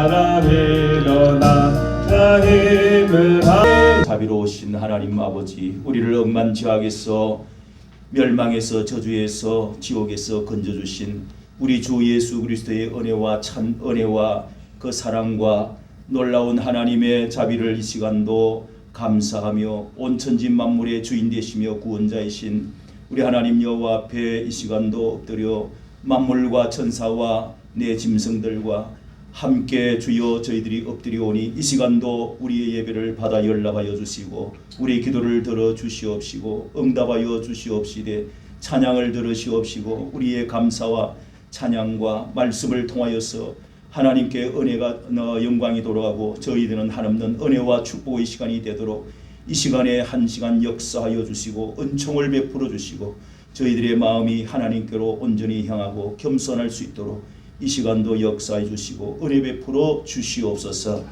바라며 나 힘을 자비로우신 하나님 아버지, 우리를 억만지악에서 멸망에서 저주에서 지옥에서 건져주신 우리 주 예수 그리스도의 은혜와 참 은혜와 그 사랑과 놀라운 하나님의 자비를 이 시간도 감사하며 온 천지 만물의 주인 되시며 구원자이신 우리 하나님 여호와 앞에 이 시간도 엎드려 만물과 천사와 내 짐승들과 함께 주여 저희들이 엎드려오니 이 시간도 우리의 예배를 받아 연락하여 주시고 우리의 기도를 들어 주시옵시고 응답하여 주시옵시되 찬양을 들으시옵시고 우리의 감사와 찬양과 말씀을 통하여서 하나님께 은혜가 영광이 돌아가고 저희들은 한없는 은혜와 축복의 시간이 되도록 이 시간에 한 시간 역사하여 주시고 은총을 베풀어 주시고 저희들의 마음이 하나님께로 온전히 향하고 겸손할 수 있도록 이 시간도 역사해 주시고 은혜 베풀어 주시옵소서.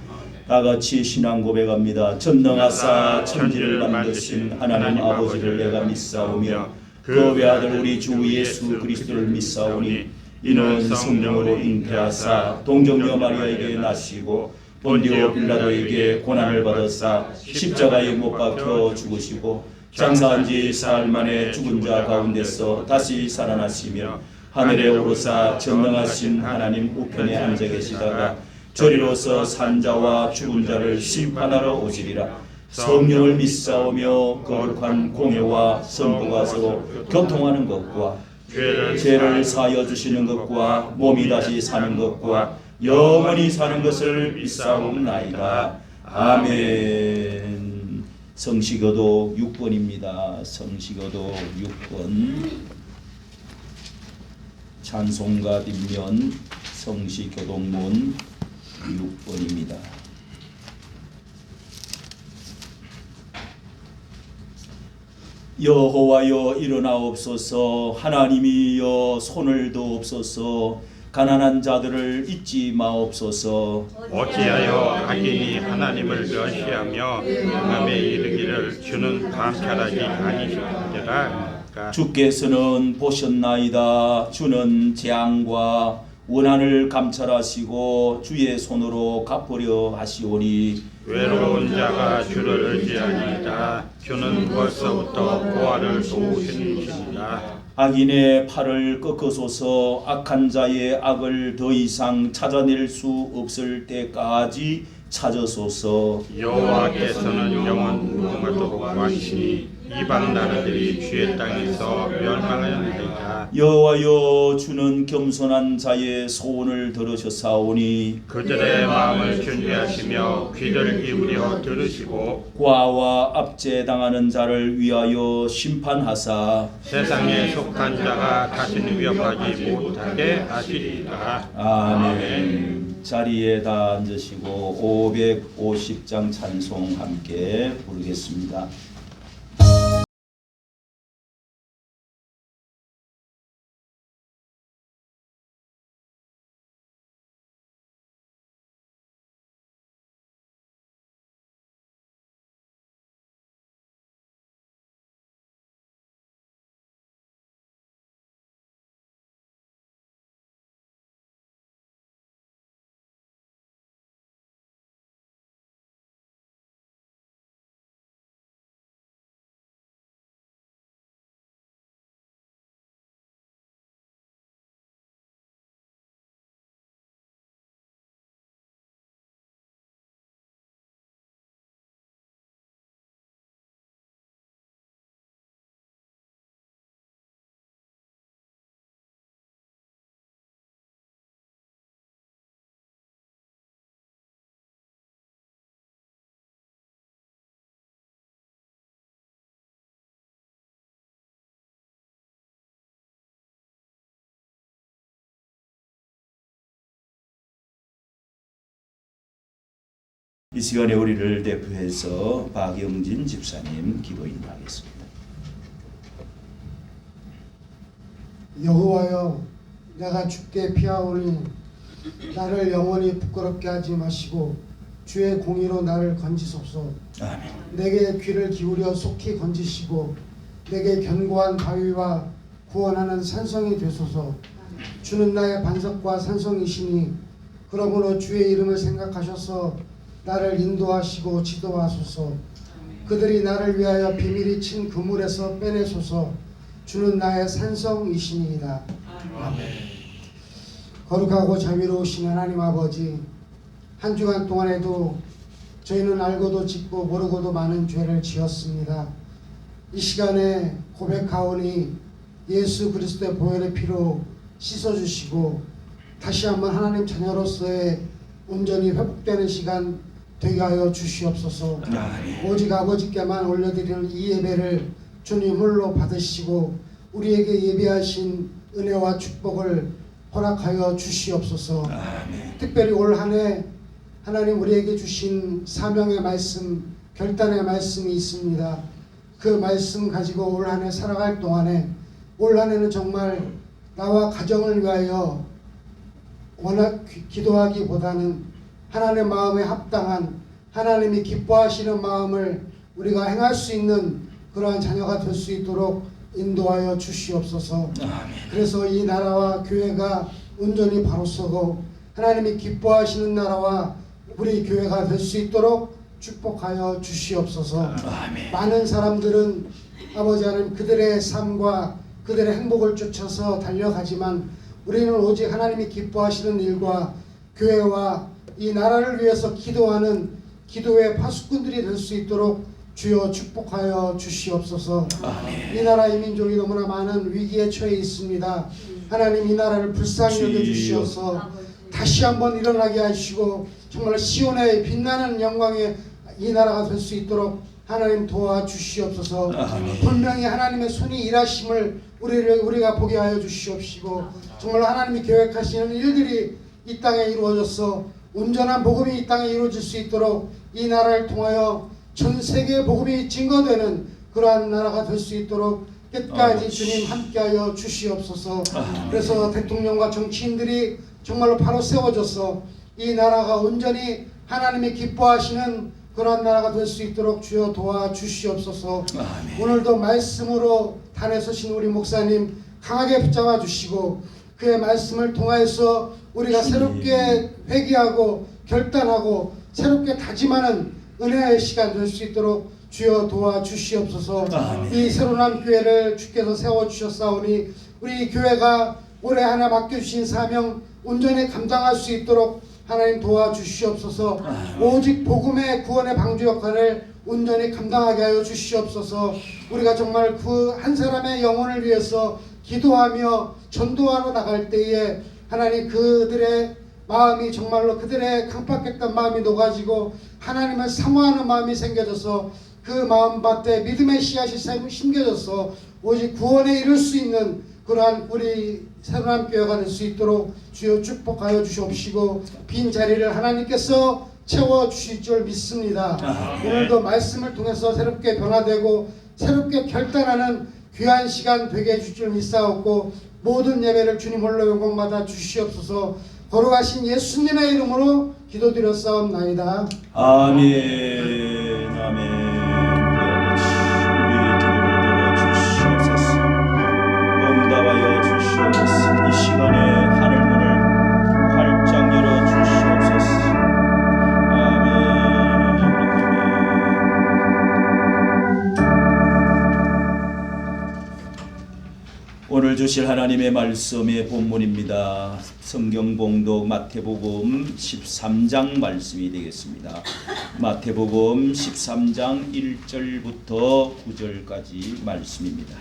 다같이 신앙 고백합니다. 전능하사 천지를 만드신 하나님 아버지를 내가 믿사오며 그 외아들 우리 주 예수 그리스도를 믿사오니 이는 성령으로 잉태하사 동정녀 마리아에게 나시고 본디오 빌라도에게 고난을 받으사 십자가에 못 박혀 죽으시고 장사한 지 사흘 만에 죽은 자 가운데서 다시 살아나시며 하늘에 오르사 전능하신 하나님 우편에 앉아 계시다가 저리로서 산자와 죽은 자를 심판하러 오시리라. 성령을 믿사오며 거룩한 공회와 선부가 서로 교통하는 것과 죄를 사하여 주시는 것과 몸이 다시 사는 것과 영원히 사는 것을 믿사옵나이다. 아멘. 성시교독 6번입니다. 성시교독 6번 찬송가 뒷면 성시교독문 6번입니다. 여호와여 일어나옵소서. 하나님이여 손을 드옵소서. 가난한 자들을 잊지 마옵소서. 어찌하여 악인이 하나님을 멸시하며 밤에 이르기를 주는 감찰하지 아니시리라. 주께서는 보셨나이다. 주는 재앙과 원한을 감찰하시고 주의 손으로 갚으려 하시오니 외로운 자가 주를 의지하니이다. 주는 벌써부터 보화를 도우시니라. 악인의 팔을 꺾으소서. 악한 자의 악을 더 이상 찾아낼 수 없을 때까지 찾으소서. 여호와께서는 영원 무궁하도록 하시니 이방 나라들이 주의 땅에서 멸망하였나이다. 여호와여 주는 겸손한 자의 소원을 들으셨사오니 그들의 마음을 준비하시며 귀를 기울여 들으시고 과와 압제당하는 자를 위하여 심판하사 세상에 속한 자가 다시는 위협하지 못하게 하시리라. 아멘. 자리에 다 앉으시고 550장 찬송 함께 부르겠습니다. 이 시간에 우리를 대표해서 박영진 집사님 기도 인도하겠습니다. 여호와여 내가 주께 피하오니 나를 영원히 부끄럽게 하지 마시고 주의 공의로 나를 건지소서. 아멘. 내게 귀를 기울여 속히 건지시고 내게 견고한 바위와 구원하는 산성이 되소서. 주는 나의 반석과 산성이시니 그러므로 주의 이름을 생각하셔서 나를 인도하시고 지도하소서. 그들이 나를 위하여 비밀히 친 그물에서 빼내소서. 주는 나의 산성이시니이다. 아멘. 거룩하고 자비로우신 하나님 아버지, 한 주간 동안에도 저희는 알고도 짓고 모르고도 많은 죄를 지었습니다. 이 시간에 고백하오니 예수 그리스도의 보혈의 피로 씻어주시고 다시 한번 하나님 자녀로서의 온전히 회복되는 시간 되게 하여 주시옵소서. 오직 아버지께만 올려드리는 이 예배를 주님 홀로 받으시고 우리에게 예비하신 은혜와 축복을 허락하여 주시옵소서. 특별히 올 한 해 하나님 우리에게 주신 사명의 말씀, 결단의 말씀이 있습니다. 그 말씀 가지고 올 한 해 살아갈 동안에 올 한 해는 정말 나와 가정을 위하여 워낙 기도하기보다는 하나님의 마음에 합당한 하나님이 기뻐하시는 마음을 우리가 행할 수 있는 그러한 자녀가 될 수 있도록 인도하여 주시옵소서. 그래서 이 나라와 교회가 온전히 바로 서고 하나님이 기뻐하시는 나라와 우리 교회가 될 수 있도록 축복하여 주시옵소서. 많은 사람들은 아버지 하나님 그들의 삶과 그들의 행복을 쫓아서 달려가지만 우리는 오직 하나님이 기뻐하시는 일과 교회와 이 나라를 위해서 기도하는 기도의 파수꾼들이 될 수 있도록 주여 축복하여 주시옵소서. 이 나라 이 민족이 너무나 많은 위기에 처해 있습니다. 하나님 이 나라를 불쌍히 여겨주시어서 다시 한번 일어나게 하시고 정말 시온의 빛나는 영광의 이 나라가 될 수 있도록 하나님 도와주시옵소서. 분명히 하나님의 손이 일하심을 우리가 보게 하여 주시옵시고 정말 하나님이 계획하시는 일들이 이 땅에 이루어져서 온전한 복음이 이 땅에 이루어질 수 있도록 이 나라를 통하여 전 세계의 복음이 증거되는 그러한 나라가 될 수 있도록 끝까지 주님 함께하여 주시옵소서. 그래서 대통령과 정치인들이 정말로 바로 세워져서 이 나라가 온전히 하나님이 기뻐하시는 그러한 나라가 될 수 있도록 주여 도와주시옵소서. 오늘도 말씀으로 단에 서신 우리 목사님 강하게 붙잡아 주시고 그의 말씀을 통하여서 우리가 새롭게 회개하고 결단하고 새롭게 다짐하는 은혜의 시간 될 수 있도록 주여 도와주시옵소서. 이 새로운 교회를 주께서 세워주셨사오니 우리 교회가 올해 하나 맡겨주신 사명 온전히 감당할 수 있도록 하나님 도와주시옵소서. 오직 복음의 구원의 방주 역할을 온전히 감당하게 하여 주시옵소서. 우리가 정말 그 한 사람의 영혼을 위해서 기도하며 전도하러 나갈 때에 하나님 그들의 마음이 정말로 그들의 강팍했던 마음이 녹아지고 하나님을 사모하는 마음이 생겨져서 그 마음밭에 믿음의 씨앗이 심겨져서 오직 구원에 이를 수 있는 그러한 우리 새로운 교회가 될 수 있도록 주여 축복하여 주시옵시고 빈 자리를 하나님께서 채워주실 줄 믿습니다. 오늘도 말씀을 통해서 새롭게 변화되고 새롭게 결단하는 귀한 시간 되게 해줄 줄 믿사옵고 모든 예배를 주님 홀로 영광받아 주시옵소서. 거룩하신 예수님의 이름으로 기도드렸사옵나이다. 아멘. 아멘. 응답하여 주시옵소서. 이 시간에 하늘문을 활짝 열어 주시옵소서. 아멘. 오늘 주실 하나님의 말씀의 본문입니다. 성경 봉독 마태복음 13장 말씀이 되겠습니다. 마태복음 13장 1절부터 9절까지 말씀입니다.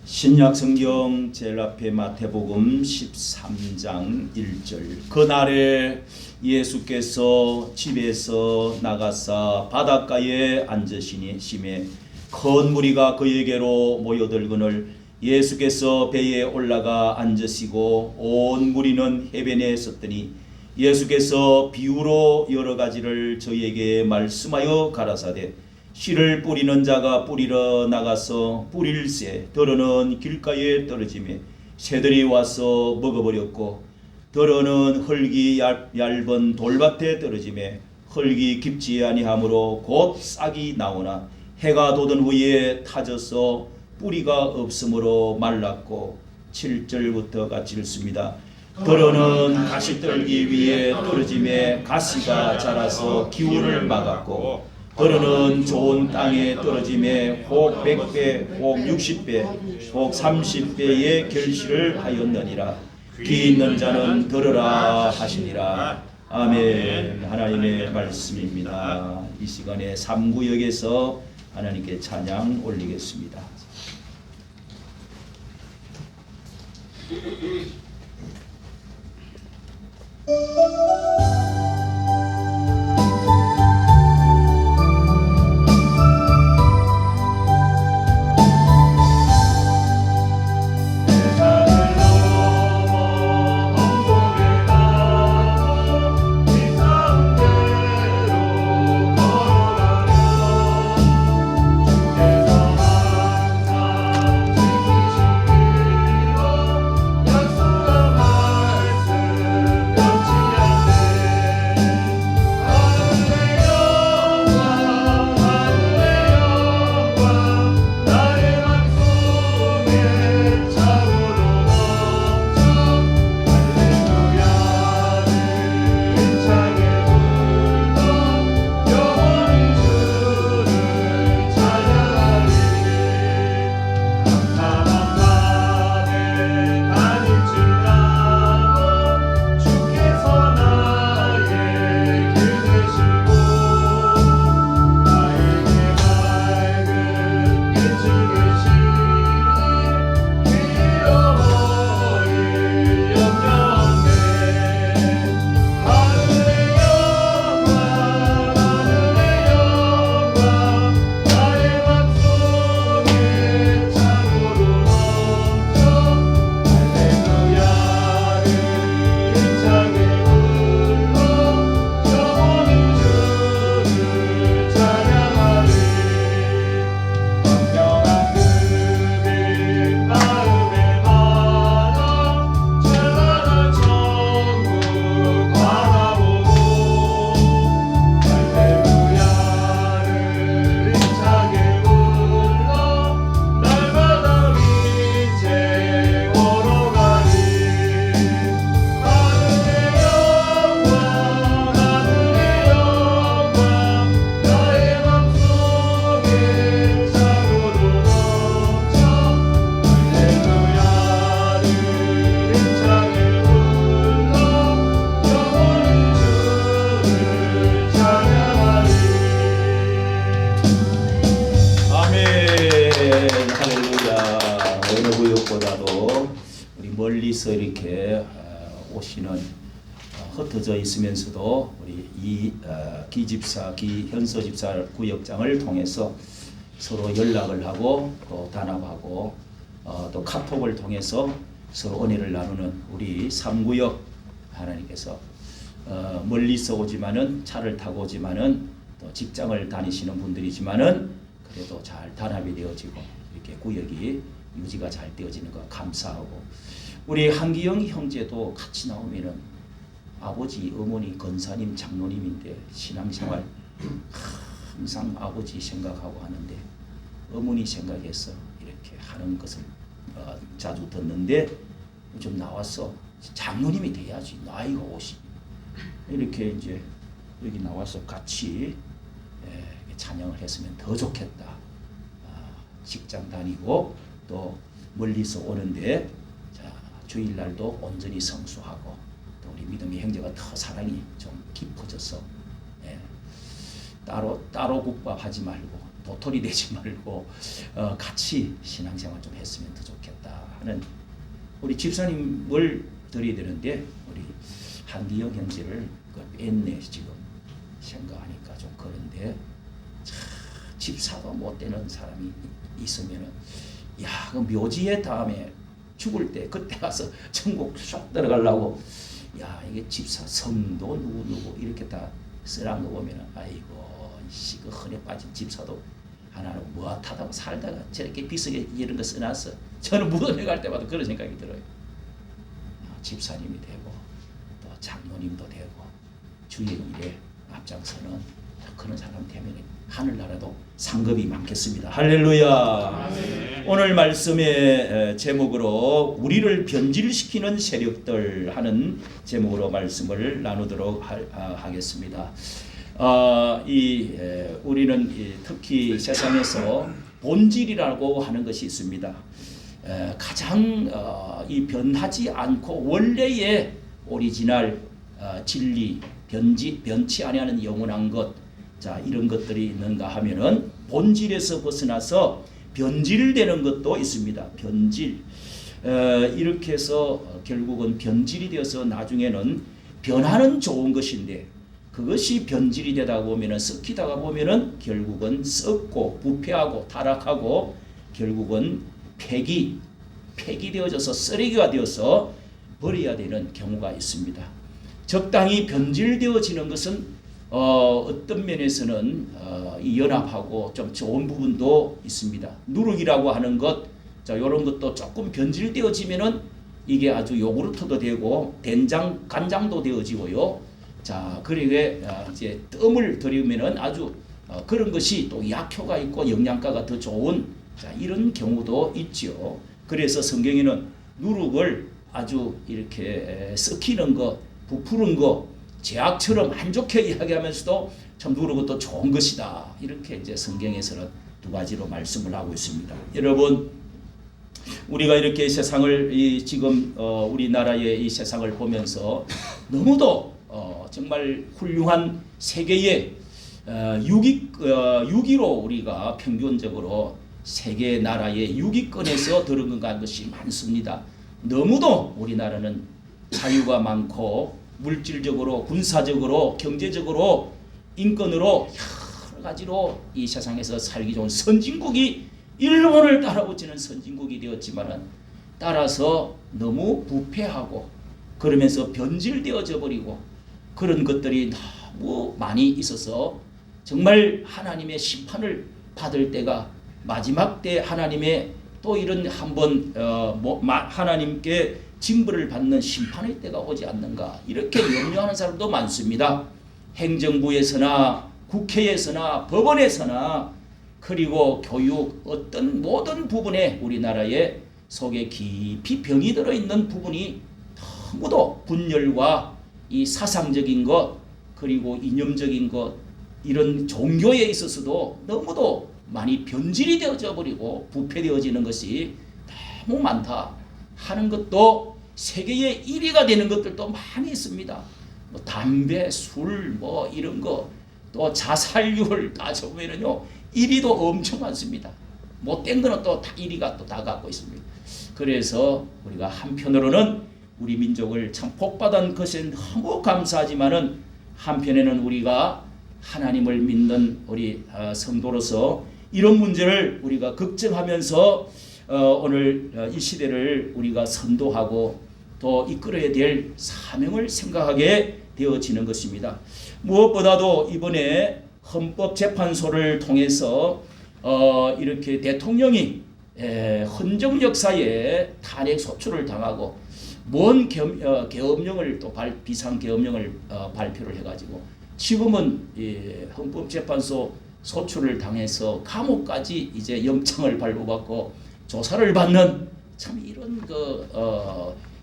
신약 성경 제일 앞에 마태복음 13장 1절. 그날에 예수께서 집에서 나가사 바닷가에 앉으시니 심해 큰 무리가 그에게로 모여들거늘 예수께서 배에 올라가 앉으시고 온 무리는 해변에 섰더니 예수께서 비유로 여러 가지를 저희에게 말씀하여 가라사대 씨를 뿌리는 자가 뿌리러 나가서 뿌릴새 더러는 길가에 떨어지매 새들이 와서 먹어버렸고 더러는 흙이 얇은 돌밭에 떨어지매 흙이 깊지 아니하므로 곧 싹이 나오나 해가 돋은 후에 타져서 뿌리가 없으므로 말랐고 7절부터 같이 읽습니다. 들어는 가시 떨기 위해 떨어짐에 가시가 자라서 기운을 막았고 들어는 좋은 땅에 떨어짐에 혹 100배 혹 60배 혹 30배의 결실을 하였느니라. 귀 있는 자는 들으라 하시니라. 아멘. 하나님의 말씀입니다. 이 시간에 3구역에서 하나님께 찬양 올리겠습니다. 멀리서 이렇게 오시는 흩어져 있으면서도 우리 이 기집사 기현서 집사 구역장을 통해서 서로 연락을 하고 또 단합하고 또 카톡을 통해서 서로 은혜를 나누는 우리 3구역 하나님께서 멀리서 오지만은 차를 타고 오지만은 또 직장을 다니시는 분들이지만은 그래도 잘 단합이 되어지고 이렇게 구역이 유지가 잘 되어지는 거 감사하고 우리 한기영 형제도 같이 나오면은 아버지 어머니 권사님 장로님인데 신앙생활 항상 아버지 생각하고 하는데 어머니 생각해서 이렇게 하는 것을 자주 듣는데 좀 나와서 장로님이 돼야지 나이가 50 이렇게 이제 여기 나와서 같이 찬양을 했으면 더 좋겠다. 직장 다니고 또 멀리서 오는데 자, 주일날도 온전히 성수하고 또 우리 믿음의 형제가 더 사랑이 좀 깊어져서 따로 국밥 하지 말고 도토리 되지 말고 같이 신앙생활 좀 했으면 더 좋겠다 하는 우리 집사님을 드려야 되는데 우리 한기영 형제를 뺐네 지금 생각하니까 좀 그런데 집사도 못 되는 사람이 있으면은 야, 그 묘지에 다음에 죽을 때 그때 가서 천국 쏙 들어가려고 야 이게 집사 성도 누구 이렇게 다 쓰란 거 보면은 아이고 씨 그 흔해 빠진 집사도 하나로 무엇하다고 살다가 저렇게 비싸게 이런 거 써놨어. 저는 무덤에 갈 때마다 그런 생각이 들어요. 집사님이 되고 또 장로님도 되고 주의 일에 앞장서는 그런 사람 때문에 하늘나라도 상급이 많겠습니다. 할렐루야. 오늘 말씀의 제목으로 우리를 변질시키는 세력들 하는 제목으로 말씀을 나누도록 하겠습니다. 우리는 특히 세상에서 본질이라고 하는 것이 있습니다. 가장 이 변하지 않고 원래의 오리지널 진리, 변치 아니하는 영원한 것, 자 이런 것들이 있는가 하면은 본질에서 벗어나서 변질되는 것도 있습니다. 변질. 이렇게 해서 결국은 변질이 되어서 나중에는 변화는 좋은 것인데 그것이 변질이 되다 보면은 썩히다가 보면은 결국은 썩고 부패하고 타락하고 결국은 폐기되어져서 쓰레기가 되어서 버려야 되는 경우가 있습니다. 적당히 변질되어지는 것은 어떤 면에서는 연합하고 좀 좋은 부분도 있습니다. 누룩이라고 하는 것, 자 이런 것도 조금 변질되어지면은 이게 아주 요구르트도 되고 된장, 간장도 되어지고요. 자 그리고 이제 뜸을 들이면은 아주 그런 것이 또 약효가 있고 영양가가 더 좋은 자 이런 경우도 있죠. 그래서 성경에는 누룩을 아주 이렇게 썩히는 것, 부푸른 것, 제약처럼 안 좋게 이야기하면서도 참 누룩은 또 좋은 것이다. 이렇게 이제 성경에서는 두 가지로 말씀을 하고 있습니다. 여러분, 우리가 이렇게 세상을 지금 우리나라의 이 세상을 보면서 너무도 정말 훌륭한 세계의 6위로 우리가 평균적으로 세계 나라의 6위권에서 들어간 것이 많습니다. 너무도 우리나라는 자유가 많고 물질적으로, 군사적으로, 경제적으로, 인권으로 여러 가지로 이 세상에서 살기 좋은 선진국이 일본을 따라붙이는 선진국이 되었지만은 따라서 너무 부패하고 그러면서 변질되어져 버리고 그런 것들이 너무 많이 있어서 정말 하나님의 심판을 받을 때가 마지막 때 하나님의 또 이런 한번 하나님께 징벌을 받는 심판의 때가 오지 않는가 이렇게 염려하는 사람도 많습니다. 행정부에서나 국회에서나 법원에서나 그리고 교육 어떤 모든 부분에 우리나라의 속에 깊이 병이 들어있는 부분이 너무도 분열과 이 사상적인 것 그리고 이념적인 것 이런 종교에 있어서도 너무도 많이 변질이 되어져 버리고 부패되어지는 것이 너무 많다 하는 것도 세계의 1위가 되는 것들도 많이 있습니다. 뭐 담배, 술, 뭐 이런 거, 또 자살률 따져보면요 1위도 엄청 많습니다. 못된 거는 또 1위가 또 다 갖고 있습니다. 그래서 우리가 한편으로는 우리 민족을 참 복받은 것에 너무 감사하지만은 한편에는 우리가 하나님을 믿는 우리 성도로서 이런 문제를 우리가 걱정하면서 오늘 이 시대를 우리가 선도하고 또 이끌어야 될 사명을 생각하게 되어지는 것입니다. 무엇보다도 이번에 헌법재판소를 통해서 이렇게 대통령이 헌정 역사에 탄핵 소추를 당하고 뭔 계엄령을 또 비상계엄령을 발표를 해가지고 지금은 헌법재판소 소추를 당해서 감옥까지 이제 영장을 발부받고 조사를 받는 참 이런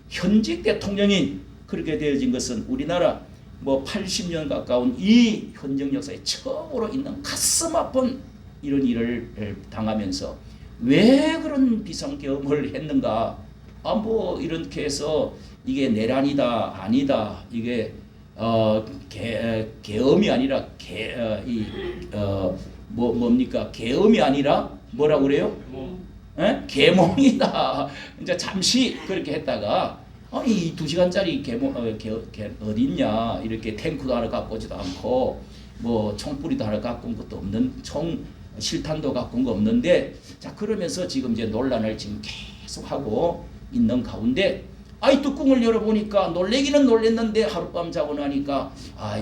현직 대통령이 그렇게 되어진 것은 우리나라 뭐 80년 가까운 이 헌정 역사에 처음으로 있는 가슴 아픈 이런 일을 당하면서 왜 그런 비상계엄을 했는가? 뭐 이렇게 해서 이게 내란이다 아니다 이게 계엄이 아니라 뭡니까 계엄이 아니라 뭐라 그래요? 계몽이다. 이제 잠시 그렇게 했다가 이 2시간짜리 계몽 어디 있냐 이렇게 탱크도 하나 갖고 오지도 않고 뭐 총뿌리도 하나 갖고 온 것도 없는 총 실탄도 갖고 온 거 없는데 자 그러면서 지금 이제 논란을 지금 계속 하고 있는 가운데 이 뚜껑을 열어보니까 놀래기는 놀랬는데 하룻밤 자고 나니까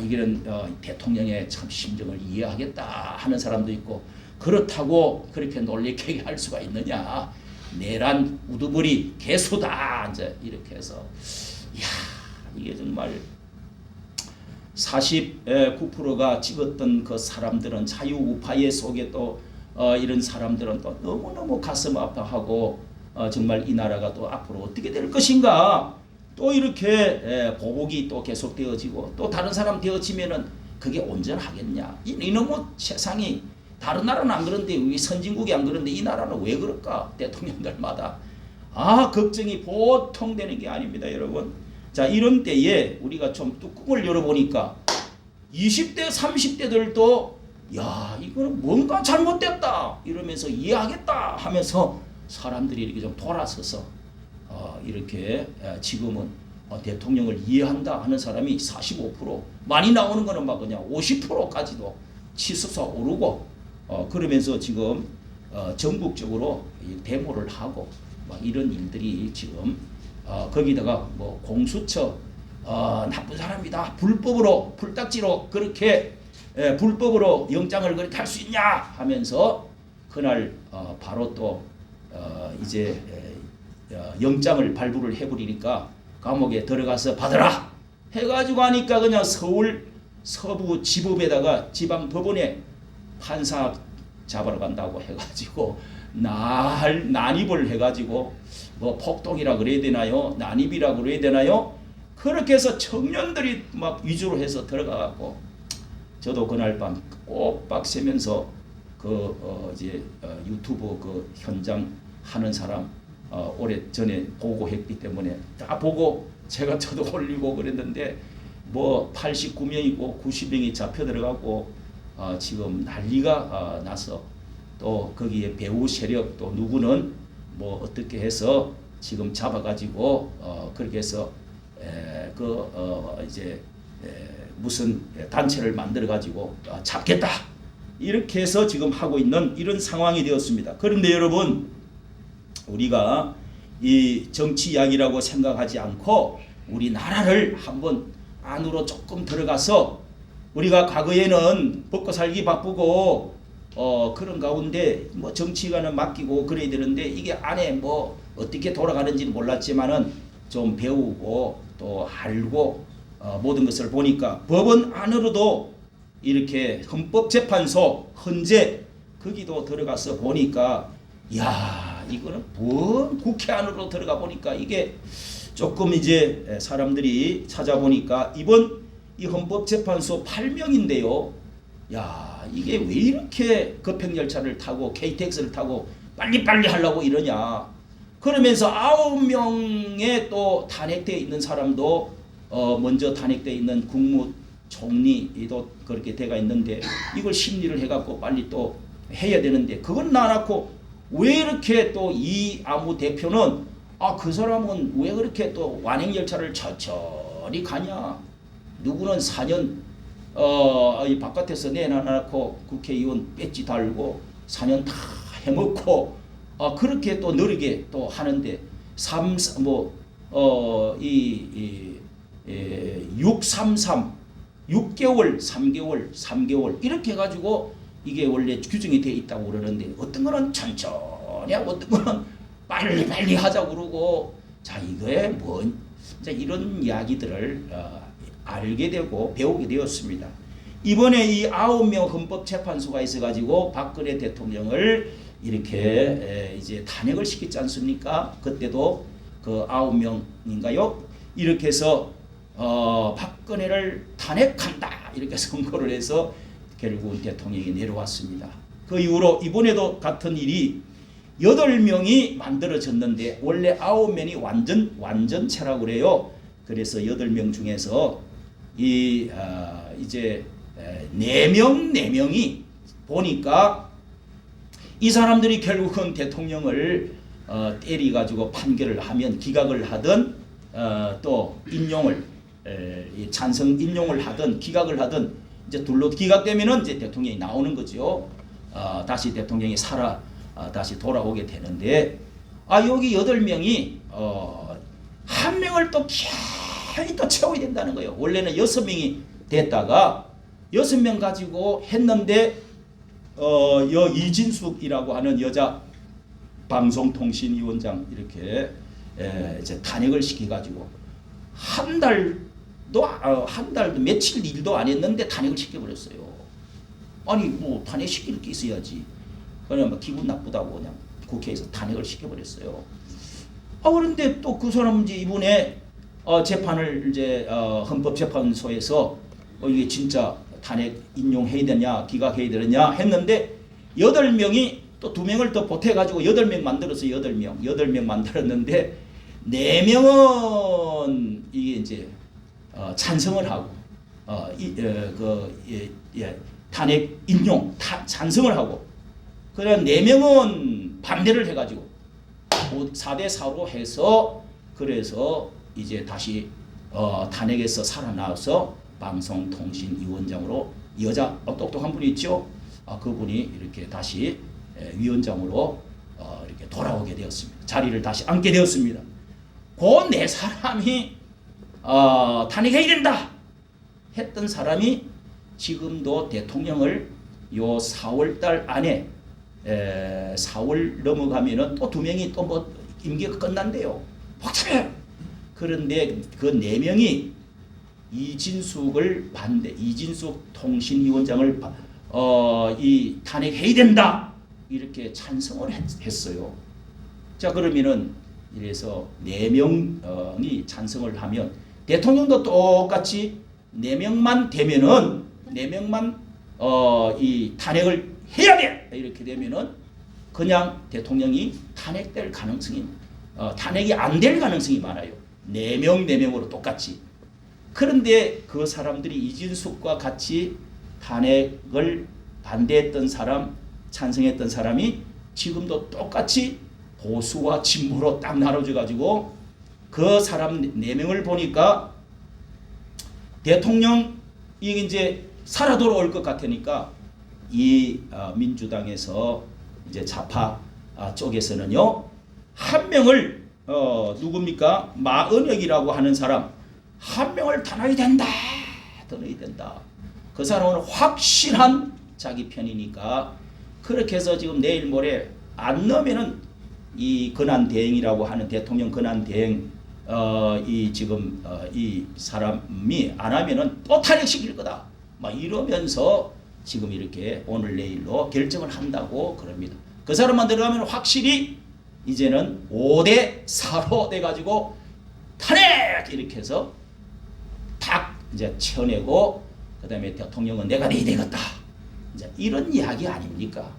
이게는 대통령의 참 심정을 이해하겠다 하는 사람도 있고 그렇다고 그렇게 놀래게 할 수가 있느냐 내란 우두머리 개수다 이제 이렇게 해서 이야 이게 정말 49%가 찍었던 그 사람들은 자유우파의 속에 또 이런 사람들은 또 너무너무 가슴 아파하고 정말 이 나라가 또 앞으로 어떻게 될 것인가, 또 이렇게 보복이 또 계속되어지고 또 다른 사람 되어지면은 그게 온전하겠냐. 이놈의 세상이 다른 나라는 안 그런데 우리 선진국이 안 그런데 이 나라는 왜 그럴까? 대통령들마다 걱정이 보통 되는 게 아닙니다, 여러분. 자, 이런 때에 우리가 좀 뚜껑을 열어보니까 20대 30대들도 야, 이거는 뭔가 잘못됐다 이러면서 이해하겠다 하면서 사람들이 이렇게 좀 돌아서서 이렇게 지금은 대통령을 이해한다 하는 사람이 45%, 많이 나오는 거는 막 그냥 50%까지도 치솟아 오르고 그러면서 지금 전국적으로 데모를 하고 막 이런 일들이 지금 거기다가 뭐 공수처 나쁜 사람이다, 불법으로 풀딱지로 그렇게 불법으로 영장을 그렇게 할 수 있냐 하면서 그날 바로 또 이제 영장을 발부를 해버리니까 감옥에 들어가서 받으라 해가지고 하니까 그냥 서울 서부 지법에다가 지방 법원에 판사 잡으러 간다고 해가지고 난입을 해가지고 뭐 폭동이라 그래야 되나요? 난입이라 그래야 되나요? 그렇게 해서 청년들이 막 위주로 해서 들어가갖고 저도 그날 밤 꼬박 새면서 이제 유튜브 그 현장 하는 사람 오래 전에 보고 했기 때문에 다 보고 저도 올리고 그랬는데 뭐 89명이고 90명이 잡혀 들어가고 지금 난리가 나서 또 거기에 배우 세력 또 누구는 뭐 어떻게 해서 지금 잡아가지고 그렇게 해서 이제 무슨 단체를 만들어 가지고 잡겠다 이렇게 해서 지금 하고 있는 이런 상황이 되었습니다. 그런데 여러분, 우리가 이 정치 이야기라고 생각하지 않고 우리나라를 한번 안으로 조금 들어가서 우리가 과거에는 먹고 살기 바쁘고 그런 가운데 뭐 정치관은 맡기고 그래야 되는데 이게 안에 뭐 어떻게 돌아가는지는 몰랐지만은 좀 배우고 또 알고 모든 것을 보니까 법원 안으로도 이렇게 헌법재판소 헌재 거기도 들어가서 보니까 야, 이거는 뭔 국회 안으로 들어가 보니까 이게 조금 이제 사람들이 찾아보니까 이번 이 헌법재판소 8명인데요. 야, 이게 왜 이렇게 급행열차를 타고 KTX를 타고 빨리빨리 하려고 이러냐. 그러면서 9명의 또 탄핵되어 있는 사람도 먼저 탄핵되어 있는 국무총리도 그렇게 돼가 있는데 이걸 심리를 해갖고 빨리 또 해야 되는데 그건 안 하고 왜 이렇게 또 이 아무 대표는 그 사람은 왜 그렇게 또 완행열차를 천천히 가냐. 누구는 4년 이 바깥에서 내놔놓고 국회의원 배지 달고 4년 다 해먹고 그렇게 또 느리게 또 하는데 633 6개월 3개월 이렇게 해가지고 이게 원래 규정이 되어 있다고 그러는데 어떤 거는 천천히 하고 어떤 거는 빨리빨리 하자고 그러고 자 이거에 뭐 이런 이야기들을 알게 되고 배우게 되었습니다. 이번에 이 9명 헌법재판소가 있어가지고 박근혜 대통령을 이렇게 이제 탄핵을 시켰지 않습니까? 그때도 그 9명인가요? 이렇게 해서 박근혜를 탄핵한다 이렇게 선고를 해서 결국은 대통령이 내려왔습니다. 그 이후로 이번에도 같은 일이 8명이 만들어졌는데 원래 9명이 완전체라고 그래요. 그래서 8명 중에서 이제 4명이 보니까 이 사람들이 결국은 대통령을 때리가지고 판결을 하면 기각을 하든 또 인용을 찬성 인용을 하든 기각을 하든 이제 둘로 기각되면은 이제 대통령이 나오는 거죠. 다시 대통령이 다시 돌아오게 되는데 여기 8명이 한 명을 또 기어이 또 채워야 된다는 거예요. 원래는 6명이 됐다가 6명 가지고 했는데 이진숙이라고 하는 여자 방송통신위원장 이렇게 이제 탄핵을 시켜가지고 한 달 또 한 달도 며칠 일도 안 했는데 탄핵을 시켜버렸어요. 아니 뭐 탄핵시킬 게 있어야지. 그냥 막 기분 나쁘다고 그냥 국회에서 탄핵을 시켜버렸어요. 그런데 또 그 사람은 이제 이번에 재판을 이제 헌법재판소에서 이게 진짜 탄핵 인용해야 되냐 기각해야 되느냐 했는데 8명이 또 2명을 더 보태가지고 8명 만들었어요. 8명 만들었는데 4명은 이게 이제 찬성을 하고 탄핵 인용 찬성을 하고 그래 4명은 반대를 해가지고 4대 4로 해서 그래서 이제 다시 탄핵에서 살아나서 방송통신위원장으로 여자 똑똑한 분이 있죠. 그분이 이렇게 다시 위원장으로 이렇게 돌아오게 되었습니다. 자리를 다시 앉게 되었습니다. 그 4사람이 탄핵해야 된다 했던 사람이 지금도 대통령을 요 4월달 안에 4월 넘어가면은 또 2명이 또 뭐 임기가 끝난대요. 복잡해. 그런데 그 4명이 이진숙 통신위원장을 이 탄핵해야 된다 이렇게 찬성을 했어요. 자 그러면은 이래서 4명이 찬성을 하면 대통령도 똑같이 4명만 되면은 4명만 이 탄핵을 해야 돼 이렇게 되면은 그냥 대통령이 탄핵될 가능성이 탄핵이 안 될 가능성이 많아요. 4명으로 똑같이. 그런데 그 사람들이 이진숙과 같이 탄핵을 반대했던 사람, 찬성했던 사람이 지금도 똑같이 보수와 진보로 딱 나눠져 가지고 그 사람 4명을 보니까 대통령이 이제 살아 돌아올 것 같으니까 이 민주당에서 이제 좌파 쪽에서는요 한 명을 누굽니까 마은혁이라고 하는 사람 한 명을 더 넣어야 된다. 그 사람은 확실한 자기 편이니까 그렇게 해서 지금 내일 모레 안 넣으면은 이 권한대행이라고 하는 대통령 권한대행 이 지금 이 사람이 안 하면은 또 탄핵시킬 거다. 막 이러면서 지금 이렇게 오늘 내일로 결정을 한다고 그럽니다. 그 사람만 들어가면 확실히 이제는 5대 4로 돼 가지고 탄핵 이렇게 해서 딱 이제 쳐내고 그다음에 대통령은 내가 내야 되겠다. 이제 이런 이야기 아닙니까?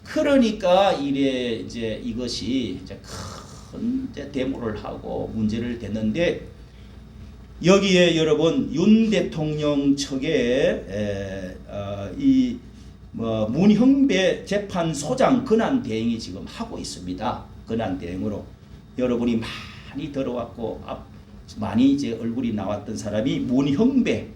그러니까 이래 이제 이것이 이제 큰 이제 데모를 하고 문제를 됐는데 여기에 여러분 윤 대통령 측에 이 뭐 문형배 재판소장 권한대행이 지금 하고 있습니다. 권한대행으로 여러분이 많이 들어왔고 많이 이제 얼굴이 나왔던 사람이 문형배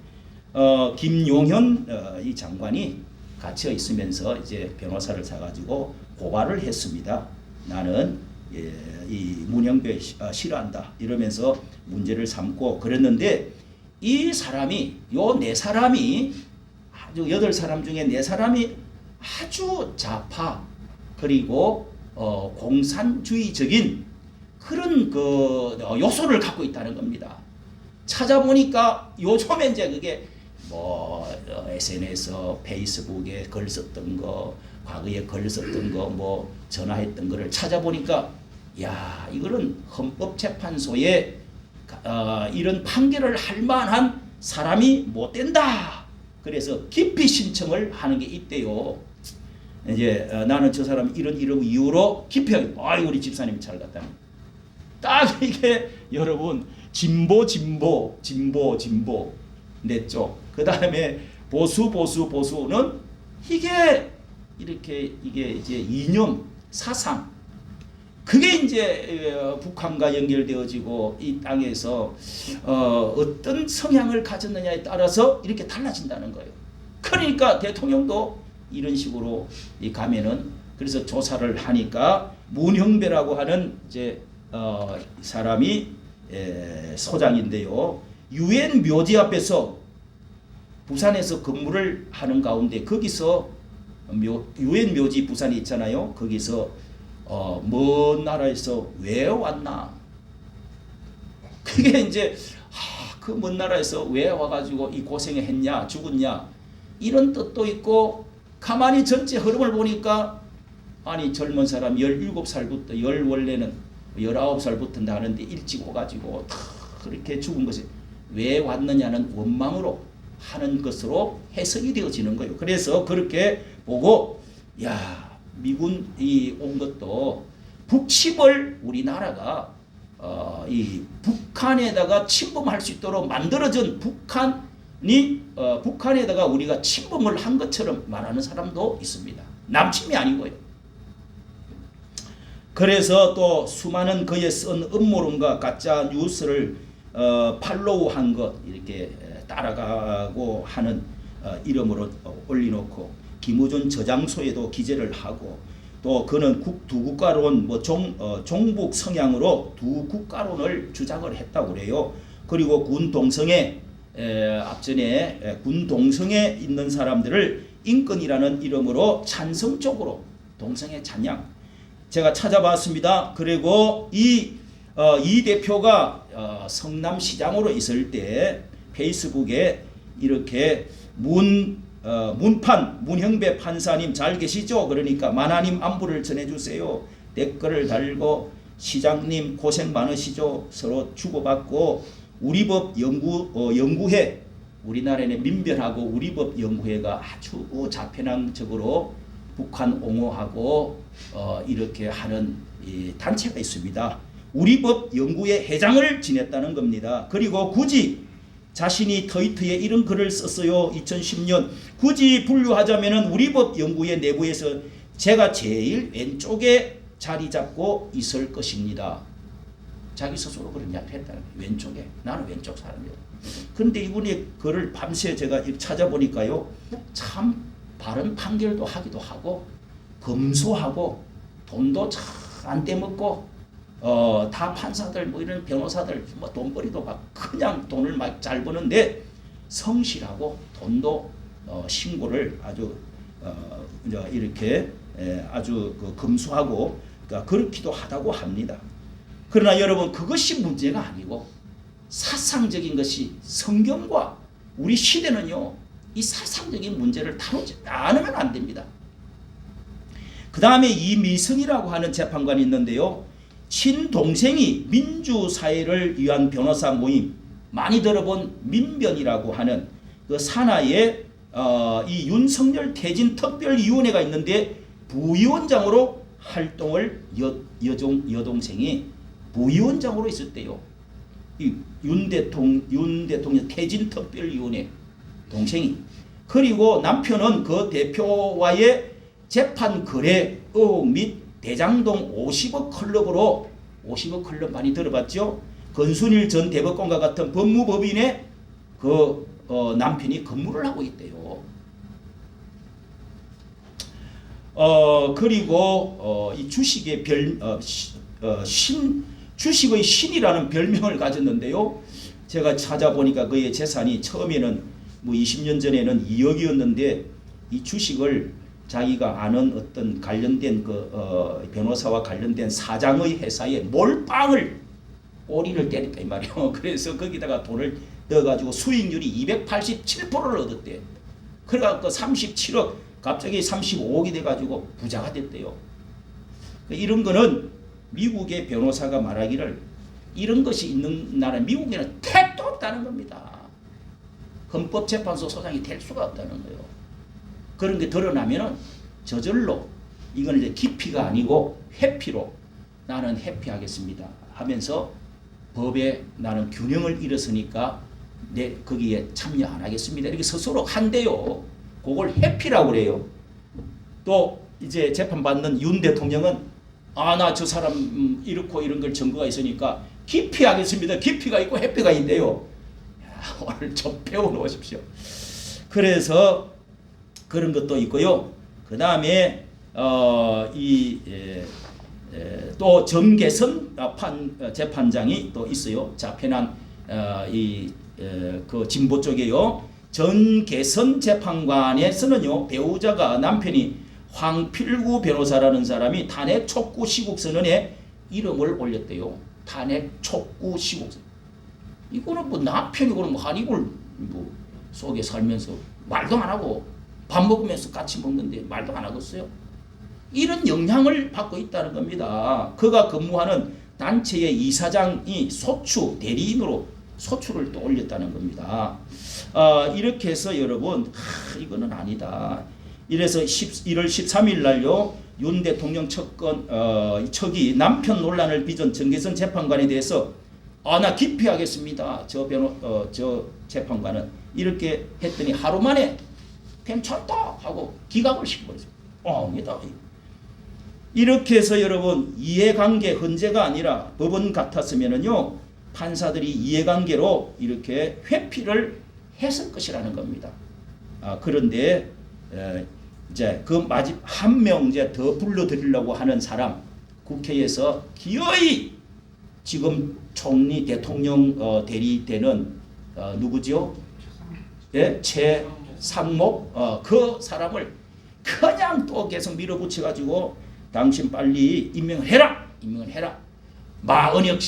김용현 이 장관이 갇혀 있으면서 이제 변호사를 사가지고 고발을 했습니다. 나는 이 문형배 싫어한다 이러면서 문제를 삼고 그랬는데 이 사람이 요 4사람이 아주 8사람 중에 4사람이 아주 좌파 그리고 공산주의적인 그런 그 요소를 갖고 있다는 겁니다. 찾아보니까 요즘에 이제 그게 뭐 SNS, 페이스북에 글 썼던 거, 과거에 글 썼던 거, 뭐 전화했던 거를 찾아보니까 야 이거는 헌법재판소에 이런 판결을 할 만한 사람이 못 된다. 그래서 기피 신청을 하는 게 있대요. 이제 나는 저 사람 이런 이유로 기피하겠다. 아이 우리 집사님이 잘 갔다니. 딱 이게 여러분 진보 내 쪽. 그 다음에 보수는 이게 이렇게 이게 이제 이념 사상 그게 이제 북한과 연결되어지고 이 땅에서 어떤 성향을 가졌느냐에 따라서 이렇게 달라진다는 거예요. 그러니까 대통령도 이런 식으로 가면은 그래서 조사를 하니까 문형배라고 하는 이제 사람이 소장인데요. 유엔 묘지 앞에서 부산에서 근무를 하는 가운데 거기서 유엔 묘지 부산이 있잖아요. 거기서 먼 나라에서 왜 왔나? 그게 이제 그 그 먼 나라에서 왜 와가지고 이 고생을 했냐, 죽었냐, 이런 뜻도 있고, 가만히 전체 흐름을 보니까 아니 젊은 사람 17살부터 원래는 19살부터 나는데 일찍 와가지고 다 그렇게 죽은 것이 왜 왔느냐는 원망으로 하는 것으로 해석이 되어지는 거예요. 그래서 그렇게 보고, 야, 미군이 온 것도 북침을 우리나라가 이 북한에다가 침범할 수 있도록 만들어진 북한에다가 우리가 침범을 한 것처럼 말하는 사람도 있습니다. 남침이 아니고요. 그래서 또 수많은 그의 쓴 음모론과 가짜 뉴스를 팔로우한 것, 이렇게 따라가고 하는 이름으로 올려놓고 김우준 저장소에도 기재를 하고, 또 그는 두 국가론 종북 성향으로 두 국가론을 주장을 했다고 그래요. 그리고 군 동성애 앞전에 군 동성애 있는 사람들을 인권이라는 이름으로 찬성적으로 동성애 찬양, 제가 찾아봤습니다. 그리고 이 대표가 성남시장으로 있을 때 페이스북에 이렇게 문형배 판사님 잘 계시죠? 그러니까 만화님 안부를 전해주세요. 댓글을 달고 시장님 고생 많으시죠? 서로 주고받고 우리법 연구회, 우리나라의 민변하고 우리법 연구회가 아주 자편향적으로 북한 옹호하고 이렇게 하는 이 단체가 있습니다. 우리법 연구회 회장을 지냈다는 겁니다. 그리고 굳이 자신이 트위터에 이런 글을 썼어요. 2010년 굳이 분류하자면 우리법 연구회 내부에서 제가 제일 왼쪽에 자리 잡고 있을 것입니다. 자기 스스로 그런 이야기를 했다는 거예요. 왼쪽에. 나는 왼쪽 사람이에요. 그런데 이분이 글을 밤새 제가 찾아보니까요, 참 바른 판결도 하기도 하고 검소하고 돈도 잘 안 떼먹고 다 판사들 뭐 이런 변호사들 뭐 돈벌이도 막 그냥 돈을 막 잘 버는데 성실하고 돈도 신고를 아주 이렇게 아주 검소하고 그렇기도 하다고 합니다. 그러나 여러분, 그것이 문제가 아니고 사상적인 것이 성경과 우리 시대는요, 이 사상적인 문제를 다루지 않으면 안 됩니다. 그 다음에 이미성이라고 하는 재판관이 있는데요, 친동생이 민주사회를 위한 변호사 모임, 많이 들어본 민변이라고 하는 그 산하에 이 윤석열 퇴진 특별위원회가 있는데 부위원장으로 활동을 여동생이 부위원장으로 있었대요. 이 윤 대통령 퇴진 특별위원회 동생이. 그리고 남편은 그 대표와의 재판 거래 의혹 및 대장동 50억 클럽으로, 50억 클럽 많이 들어봤죠? 건순일 전 대법관과 같은 법무법인의 그 남편이 근무를 하고 있대요. 그리고 이 주식의 주식의 신이라는 별명을 가졌는데요. 제가 찾아보니까 그의 재산이 처음에는 뭐 20년 전에는 2억이었는데 이 주식을 자기가 아는 어떤 관련된 변호사와 관련된 사장의 회사에 몰빵을 꼬리를 때렸다 이 말이에요. 그래서 거기다가 돈을 넣어가지고 수익률이 287%를 얻었대. 그래갖고 37억 갑자기 35억이 돼가지고 부자가 됐대요. 이런 거는 미국의 변호사가 말하기를 이런 것이 있는 나라 미국에는 택도 없다는 겁니다. 헌법재판소 소장이 될 수가 없다는 거예요. 그런 게 드러나면은 저절로 이건 이제 기피가 아니고 회피로 나는 회피하겠습니다 하면서 법에 나는 균형을 잃었으니까 내 거기에 참여 안 하겠습니다 이렇게 스스로 한대요. 그걸 회피라고 그래요. 또 이제 재판받는 윤 대통령은 나 저 사람 이렇고 이런 걸 증거가 있으니까 기피하겠습니다. 기피가 있고 회피가 있대요. 오늘 좀 배워놓으십시오. 그래서 그런 것도 있고요. 그 다음에 또 정계선 재판장이 또 있어요. 자편한 그 진보 쪽에요. 정계선 재판관에서는요, 배우자가 남편이 황필구 변호사라는 사람이 탄핵 촉구 시국 선언에 이름을 올렸대요. 탄핵 촉구 시국 선언. 이거는 뭐 남편이 그럼 한 이불 뭐 속에 살면서 말도 안 하고 밥 먹으면서 같이 먹는데 말도 안 하겠어요? 이런 영향을 받고 있다는 겁니다. 그가 근무하는 단체의 이사장이 소추 대리인으로 소추를 또 올렸다는 겁니다. 이렇게 해서 여러분 이거는 아니다. 이래서 1월 13일 날요 윤 대통령 척이 남편 논란을 빚은 정계선 재판관에 대해서 나 기피하겠습니다. 저 재판관은 이렇게 했더니 하루 만에 괜찮다 하고 기각을 시켜버렸어요. 이렇게 해서 여러분 이해관계 헌재가 아니라 법원 같았으면은요 판사들이 이해관계로 이렇게 회피를 했을 것이라는 겁니다. 그런데 이제 그 마지막 한 명 이제 더 불러드리려고 하는 사람 국회에서 기어이 지금 총리 대통령 대리되는 누구죠? 예, 최상목 그 사람을 그냥 또 계속 밀어붙여 가지고 당신 빨리 임명을 해라. 마은혁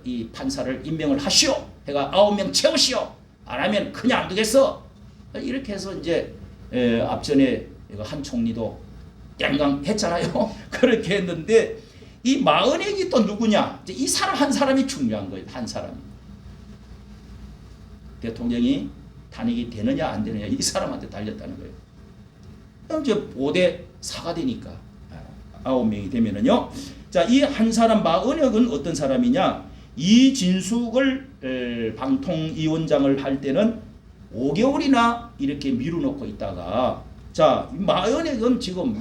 이 판사를 임명을 하시오. 해가 9명 채우시오. 안 하면 그냥 안 되겠어. 이렇게 해서 이제 앞전에 한 총리도 땡강 했잖아요. 그렇게 했는데 이 마은혁이 또 누구냐? 이제 이 사람 한 사람이 중요한 거예요. 한 사람. 대통령이 탄핵이 되느냐 안 되느냐 이 사람한테 달렸다는 거예요. 그럼 이제 5대 4가 되니까 9명이 되면은요. 자, 이 한 사람 마은혁은 어떤 사람이냐? 이진숙을 방통위원장을 할 때는 5개월이나 이렇게 미루놓고 있다가 자, 마은혁은 지금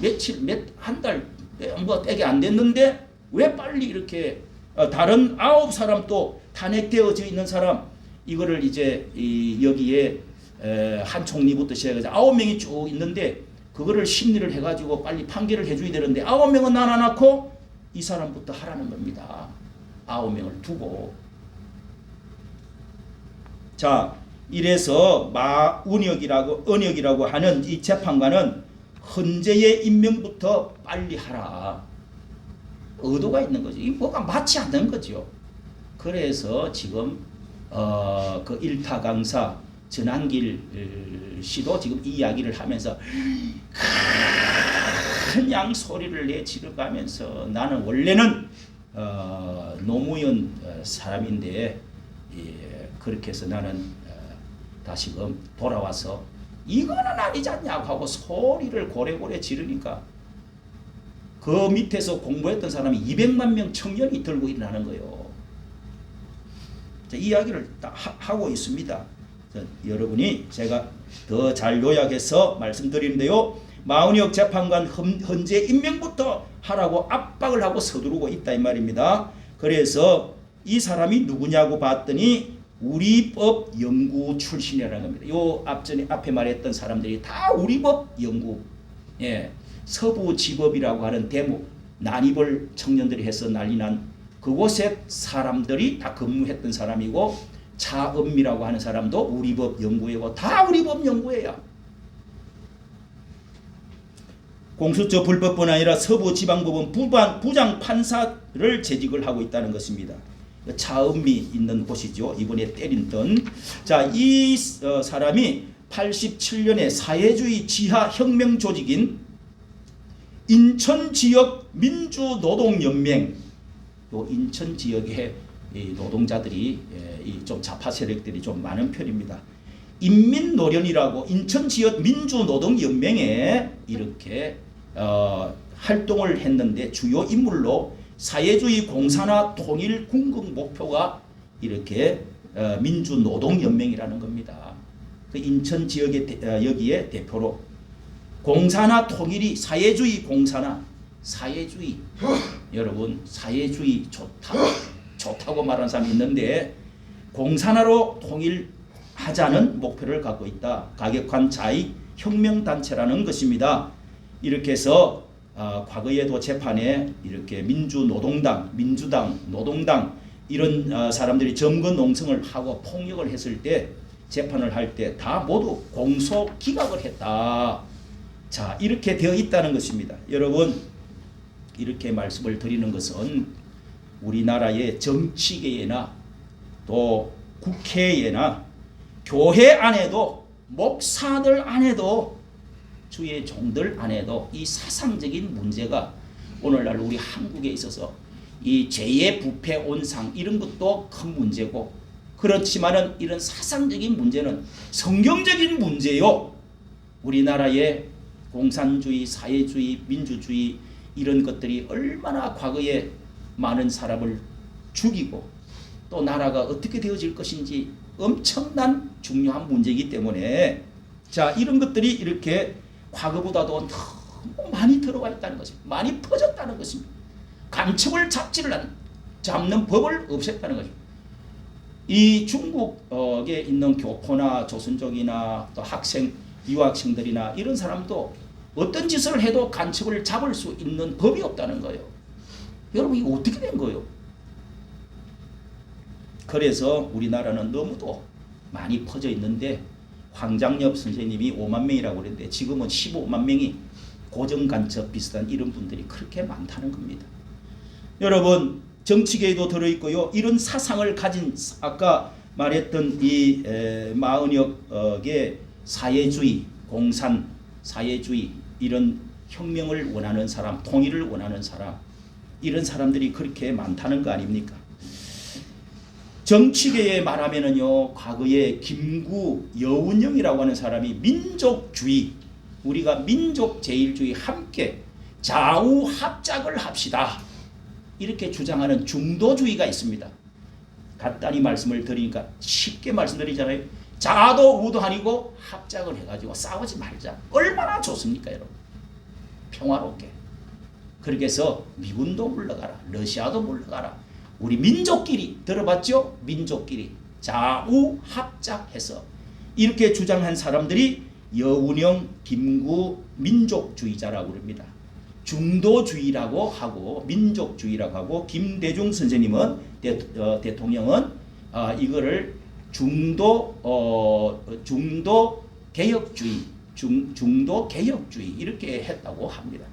한 달 뭐 되게 안 됐는데 왜 빨리 이렇게 다른 9사람 또 탄핵되어져 있는 사람 이거를 이제 여기에 한 총리부터 시작해서 9명이 쭉 있는데 그거를 심리를 해가지고 빨리 판결을 해줘야 되는데 9명은 나눠놓고 이 사람부터 하라는 겁니다. 9명을 두고. 자, 이래서 마은혁이라고 하는 이 재판관은 헌재의 임명부터 빨리 하라. 의도가 있는 거죠. 이 뭐가 맞지 않는 거죠. 그래서 지금 그 일타 강사 전한길 씨도 지금 이 이야기를 하면서 그냥 소리를 내지르가면서 나는 원래는 노무현 사람인데 그렇게 해서 나는 다시금 돌아와서 이거는 아니지 않냐고 하고 소리를 고래고래 지르니까 그 밑에서 공부했던 사람이 200만 명 청년이 들고 일어나는 거예요. 자, 이야기를 다 하고 있습니다. 여러분이 제가 더 잘 요약해서 말씀드리는데요. 마은혁 재판관 헌재 임명부터 하라고 압박을 하고 서두르고 있다 이 말입니다. 그래서 이 사람이 누구냐고 봤더니 우리법 연구 출신이라는 겁니다. 요 앞에 말했던 사람들이 다 우리법 연구, 서부지법이라고 하는 대목 난입을 청년들이 해서 난리난 그곳에 사람들이 다 근무했던 사람이고 차은미라고 하는 사람도 우리법 연구회고 다 우리법 연구회야. 공수처 불법뿐 아니라 서부지방법원 부장 판사를 재직을 하고 있다는 것입니다. 차은미 있는 곳이죠. 이번에 때린던. 자, 이 사람이 87년에 사회주의 지하 혁명 조직인 인천지역 민주노동연맹, 요 인천 지역의 이 노동자들이 좀 좌파 세력들이 좀 많은 편입니다. 인민노련이라고 인천지역 민주노동연맹에 이렇게 활동을 했는데 주요 인물로 사회주의 공산화 통일 궁극 목표가 이렇게 민주노동연맹이라는 겁니다. 그 인천 지역의 여기에 대표로 공산화 통일이 사회주의 공산화 사회주의 여러분 사회주의 좋다고 말하는 사람이 있는데 공산화로 통일하자는 목표를 갖고 있다. 가격한 자익 혁명단체라는 것입니다. 이렇게 해서 과거에도 재판에 이렇게 민주노동당, 민주당, 노동당 이런 사람들이 점거 농성을 하고 폭력을 했을 때 재판을 할 때 다 모두 공소 기각을 했다. 자, 이렇게 되어 있다는 것입니다. 여러분, 이렇게 말씀을 드리는 것은 우리나라의 정치계나 또 국회에나 교회 안에도 목사들 안에도 주의 종들 안에도 이 사상적인 문제가 오늘날 우리 한국에 있어서 이 죄의 부패 온상 이런 것도 큰 문제고, 그렇지만은 이런 사상적인 문제는 성경적인 문제요. 우리나라의 공산주의, 사회주의, 민주주의 이런 것들이 얼마나 과거에 많은 사람을 죽이고 또 나라가 어떻게 되어질 것인지 엄청난 중요한 문제이기 때문에, 자, 이런 것들이 이렇게 과거보다도 너무 많이 들어와 있다는 것입니다. 많이 퍼졌다는 것입니다. 간첩을 잡는 법을 없앴다는 것입니다. 이 중국에 있는 교포나 조선족이나 또 학생, 유학생들이나 이런 사람도 어떤 짓을 해도 간첩을 잡을 수 있는 법이 없다는 거예요. 여러분, 이거 어떻게 된 거예요? 그래서 우리나라는 너무도 많이 퍼져 있는데, 황장엽 선생님이 5만 명이라고 그랬는데 지금은 15만 명이 고정간첩 비슷한 이런 분들이 그렇게 많다는 겁니다. 여러분, 정치계에도 들어있고요. 이런 사상을 가진 아까 말했던 이 마은혁의 사회주의, 공산 사회주의 이런 혁명을 원하는 사람, 통일을 원하는 사람, 이런 사람들이 그렇게 많다는 거 아닙니까? 정치계에 말하면은요, 과거에 김구 여운형이라고 하는 사람이 민족주의, 우리가 민족제일주의 함께 좌우 합작을 합시다 이렇게 주장하는 중도주의가 있습니다. 간단히 말씀을 드리니까 쉽게 말씀드리잖아요. 좌도 우도 아니고 합작을 해가지고 싸우지 말자. 얼마나 좋습니까, 여러분? 평화롭게. 그렇게 해서 미군도 물러가라, 러시아도 물러가라, 우리 민족끼리, 들어봤죠? 민족끼리 좌우 합작해서 이렇게 주장한 사람들이 여운형, 김구 민족주의자라고 합니다. 중도주의라고 하고 민족주의라고 하고, 김대중 선생님은 대통령은 이거를 중도 개혁주의, 중도 개혁주의 이렇게 했다고 합니다.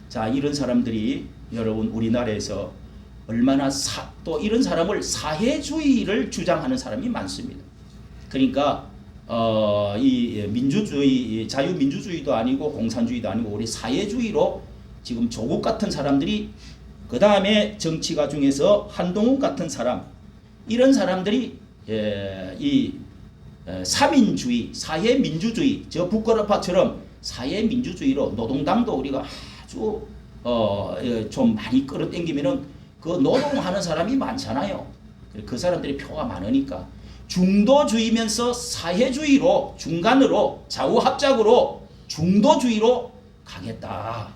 자, 이런 사람들이 여러분 우리나라에서 얼마나 또 이런 사람을 사회주의를 주장하는 사람이 많습니다. 그러니까 이 민주주의, 자유민주주의도 아니고 공산주의도 아니고 우리 사회주의로 지금 조국 같은 사람들이, 그 다음에 정치가 중에서 한동훈 같은 사람, 이런 사람들이 이 사민주의, 사회민주주의, 저 북거라파처럼 사회민주주의로 노동당도 우리가 아주 좀 많이 끌어당기면은 그 노동하는 사람이 많잖아요. 그 사람들이 표가 많으니까 중도주의면서 사회주의로, 중간으로, 좌우합작으로 중도주의로 가겠다.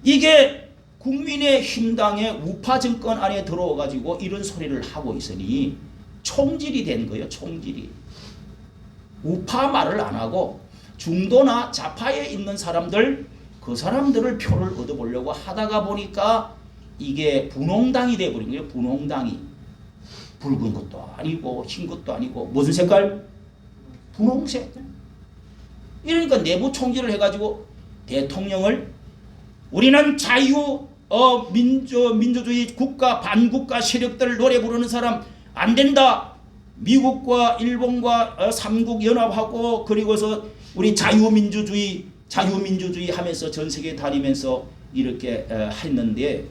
이게 국민의힘당의 우파 정권 안에 들어와가지고 이런 소리를 하고 있으니 총질이 된 거예요. 총질이. 우파 말을 안 하고 중도나 좌파에 있는 사람들, 그 사람들을 표를 얻어보려고 하다가 보니까 이게 분홍당이 돼버린 거예요. 분홍당이. 붉은 것도 아니고 흰 것도 아니고 무슨 색깔? 분홍색. 이러니까 내부 총질을 해가지고 대통령을 우리는 민주주의 국가, 반국가 세력들을 노래 부르는 사람 안 된다. 미국과 일본과 삼국 연합하고 그리고서 우리 자유민주주의 하면서 전 세계 다니면서 이렇게 했는데,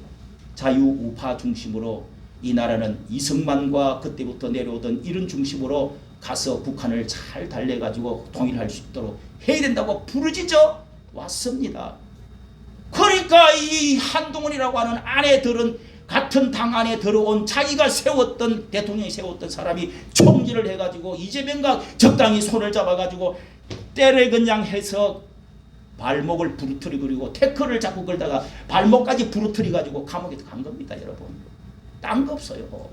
자유우파 중심으로 이 나라는 이승만과 그때부터 내려오던 이런 중심으로 가서 북한을 잘 달래가지고 통일할 수 있도록 해야 된다고 부르짖어 왔습니다. 그러니까 이 한동훈이라고 하는 안에 들은, 같은 당 안에 들어온 자기가 세웠던, 대통령이 세웠던 사람이 총질을 해가지고 이재명과 적당히 손을 잡아가지고 때를 그냥 해서 발목을 부러뜨리고 태클을 자꾸 걸다가 발목까지 부러뜨려가지고 감옥에 간 겁니다, 여러분. 딴 거 없어요.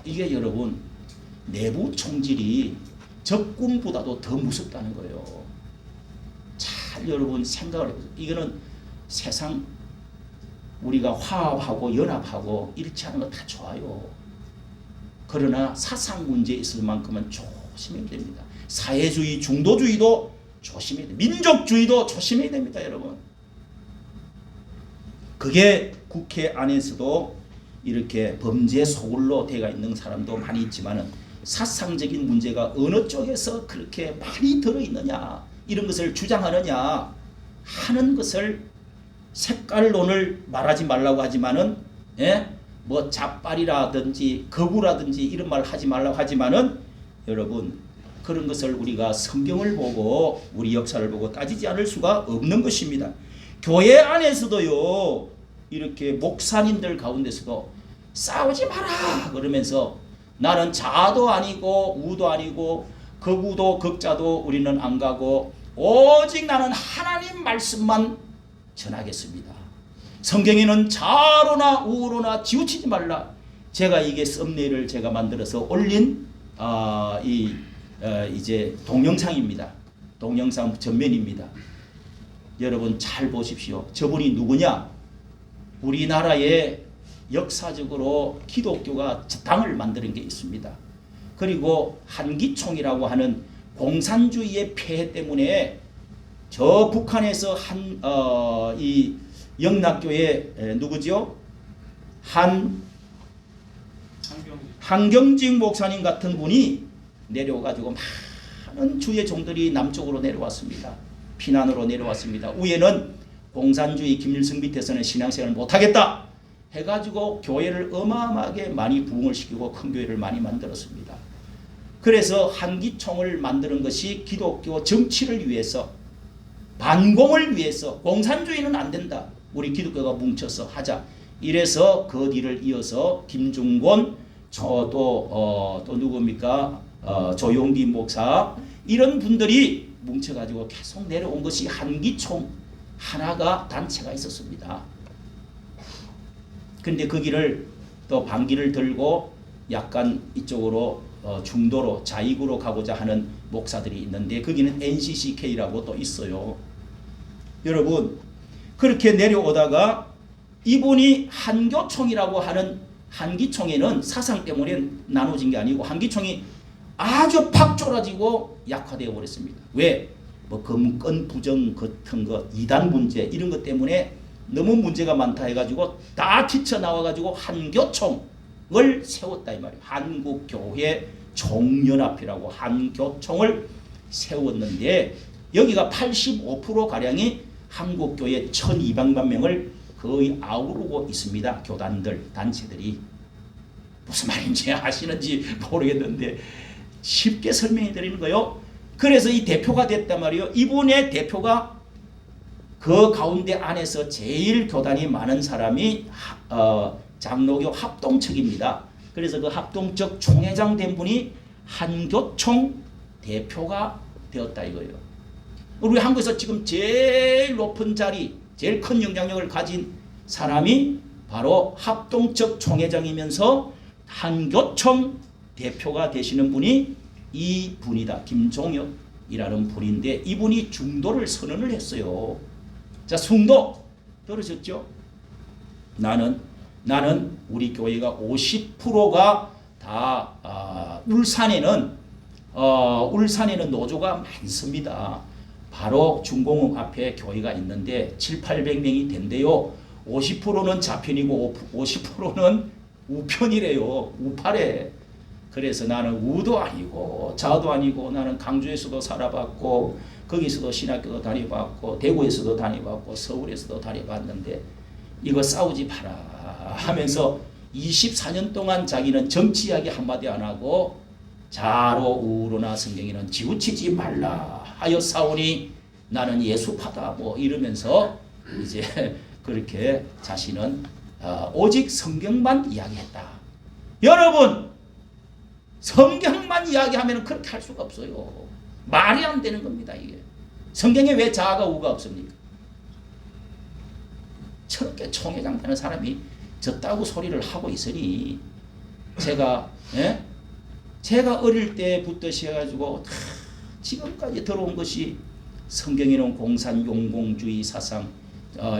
이게 여러분 내부 총질이 적군보다도 더 무섭다는 거예요. 잘 여러분 생각을 해보세요. 이거는 세상 우리가 화합하고 연합하고 일치하는 거 다 좋아요. 그러나 사상 문제에 있을 만큼은 조심해야 됩니다. 사회주의, 중도주의도 조심해야 됩니다. 민족주의도 조심해야 됩니다, 여러분. 그게 국회 안에서도 이렇게 범죄 소굴로 되어 있는 사람도 많이 있지만은 사상적인 문제가 어느 쪽에서 그렇게 많이 들어있느냐 이런 것을 주장하느냐 하는 것을 색깔론을 말하지 말라고 하지만은 뭐 잡발이라든지 거부라든지 이런 말 하지 말라고 하지만은 여러분 그런 것을 우리가 성경을 보고 우리 역사를 보고 따지지 않을 수가 없는 것입니다. 교회 안에서도요 이렇게 목사님들 가운데서도 싸우지 마라 그러면서 나는 자도 아니고 우도 아니고 극우도 극자도 우리는 안 가고 오직 나는 하나님 말씀만 전하겠습니다. 성경에는 자로나 우로나 치우치지 말라. 제가 이게 썸네일을 제가 만들어서 올린 이제 동영상입니다. 동영상 전면입니다. 여러분 잘 보십시오. 저분이 누구냐? 우리나라에 역사적으로 기독교가 당을 만드는 게 있습니다. 그리고 한기총이라고 하는 공산주의의 폐해 때문에 저 북한에서 이 영락교회 누구죠? 한경직 목사님 같은 분이 내려와가지고 많은 주의 종들이 남쪽으로 내려왔습니다. 피난으로 내려왔습니다. 위에는 공산주의 김일성 밑에서는 신앙생활을 못하겠다 해가지고 교회를 어마어마하게 많이 부흥을 시키고 큰 교회를 많이 만들었습니다. 그래서 한기총을 만드는 것이 기독교 정치를 위해서 반공을 위해서 공산주의는 안 된다. 우리 기독교가 뭉쳐서 하자. 이래서 그 뒤를 이어서 김중곤 또 누굽니까? 조용기 목사 이런 분들이 뭉쳐가지고 계속 내려온 것이 한기총 하나가 단체가 있었습니다. 근데 그 길을 또 반기를 들고 약간 이쪽으로 중도로 자익으로 가고자 하는 목사들이 있는데 거기는 NCCK라고 또 있어요. 여러분 그렇게 내려오다가 이분이 한교총이라고 하는 한기총에는 사상 때문에 나눠진 게 아니고 한기총이 아주 팍 쫄아지고 약화되어 버렸습니다. 왜? 뭐 금권 부정 같은 것 이단 문제 이런 것 때문에 너무 문제가 많다 해가지고 다 튀쳐나와가지고 한교총을 세웠다 이 말이에요. 한국교회 총연합회라고 한교총을 세웠는데 여기가 85%가량이 한국교회 1200만 명을 거의 아우르고 있습니다. 교단들 단체들이 무슨 말인지 아시는지 모르겠는데 쉽게 설명해 드리는 거요. 그래서 이 대표가 됐단 말이에요. 이분의 대표가 그 가운데 안에서 제일 교단이 많은 사람이 장로교 합동측입니다. 그래서 그 합동측 총회장 된 분이 한교총 대표가 되었다 이거예요. 우리 한국에서 지금 제일 높은 자리, 제일 큰 영향력을 가진 사람이 바로 합동측 총회장이면서 한교총 대표가 되시는 분이 이 분이다. 김종혁이라는 분인데 이분이 중도를 선언을 했어요. 자, 중도 들으셨죠? 나는 우리 교회가 50%가 다 울산에는 노조가 많습니다. 바로 중공업 앞에 교회가 있는데 700~800명이 된대요. 50%는 좌편이고 50%는 우편이래요. 우파래. 그래서 나는 우도 아니고 좌도 아니고 나는 강주에서도 살아봤고 거기서도 신학교도 다녀봤고 대구에서도 다녀봤고 서울에서도 다녀봤는데 이거 싸우지 마라 하면서 24년 동안 자기는 정치 이야기 한마디 안 하고 자로 우로나 성경에는 지우치지 말라 하여 싸우니 나는 예수파다 뭐 이러면서 이제 그렇게 자신은 오직 성경만 이야기했다. 여러분 성경만 이야기하면 그렇게 할 수가 없어요. 말이 안 되는 겁니다. 이게 성경에 왜 자아가 우가 없습니까? 저렇게 총회장 되는 사람이 졌다고 소리를 하고 있으니 제가 어릴 때부터 시작해가지고 지금까지 들어온 것이 성경에는 공산 용공주의 사상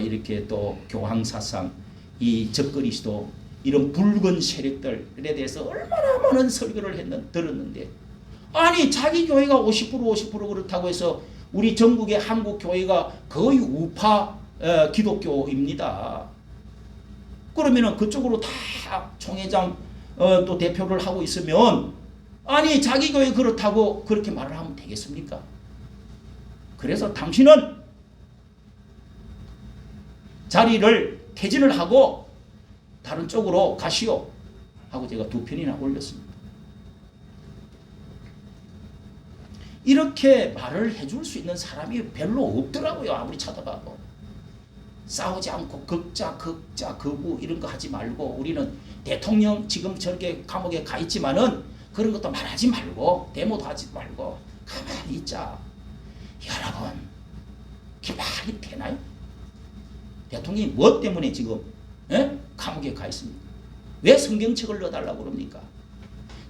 이렇게 또 교황 사상 이 적그리스도 이런 붉은 세력들에 대해서 얼마나 많은 설교를 들었는데 아니 자기 교회가 50% 그렇다고 해서 우리 전국의 한국 교회가 거의 우파 기독교입니다. 그러면은 그쪽으로 다 총회장 또 대표를 하고 있으면 아니 자기 교회 그렇다고 그렇게 말을 하면 되겠습니까? 그래서 당신은 자리를 퇴진을 하고 다른 쪽으로 가시오 하고 제가 2편이나 올렸습니다. 이렇게 말을 해줄 수 있는 사람이 별로 없더라고요. 아무리 찾아봐도. 싸우지 않고 극자 극우 이런 거 하지 말고 우리는 대통령 지금 저렇게 감옥에 가 있지만은 그런 것도 말하지 말고 데모도 하지 말고 가만히 있자. 여러분 그게 말이 되나요? 대통령이 뭐 때문에 지금 감옥에 가 있습니까? 왜 성경책을 넣어달라고 그럽니까?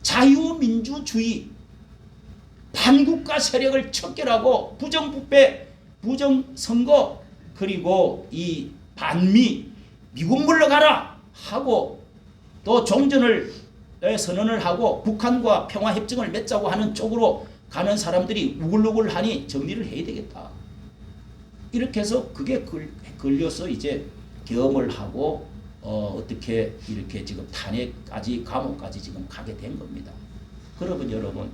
자유민주주의 반국가 세력을 척결하고 부정부패 부정선거 그리고 이 반미 미국 물러가라 하고 또 종전을 선언을 하고 북한과 평화협정을 맺자고 하는 쪽으로 가는 사람들이 우글우글하니 정리를 해야 되겠다. 이렇게 해서 그게 걸려서 이제 계엄을 하고 어떻게 이렇게 지금 탄핵까지 감옥까지 지금 가게 된 겁니다. 그러면 여러분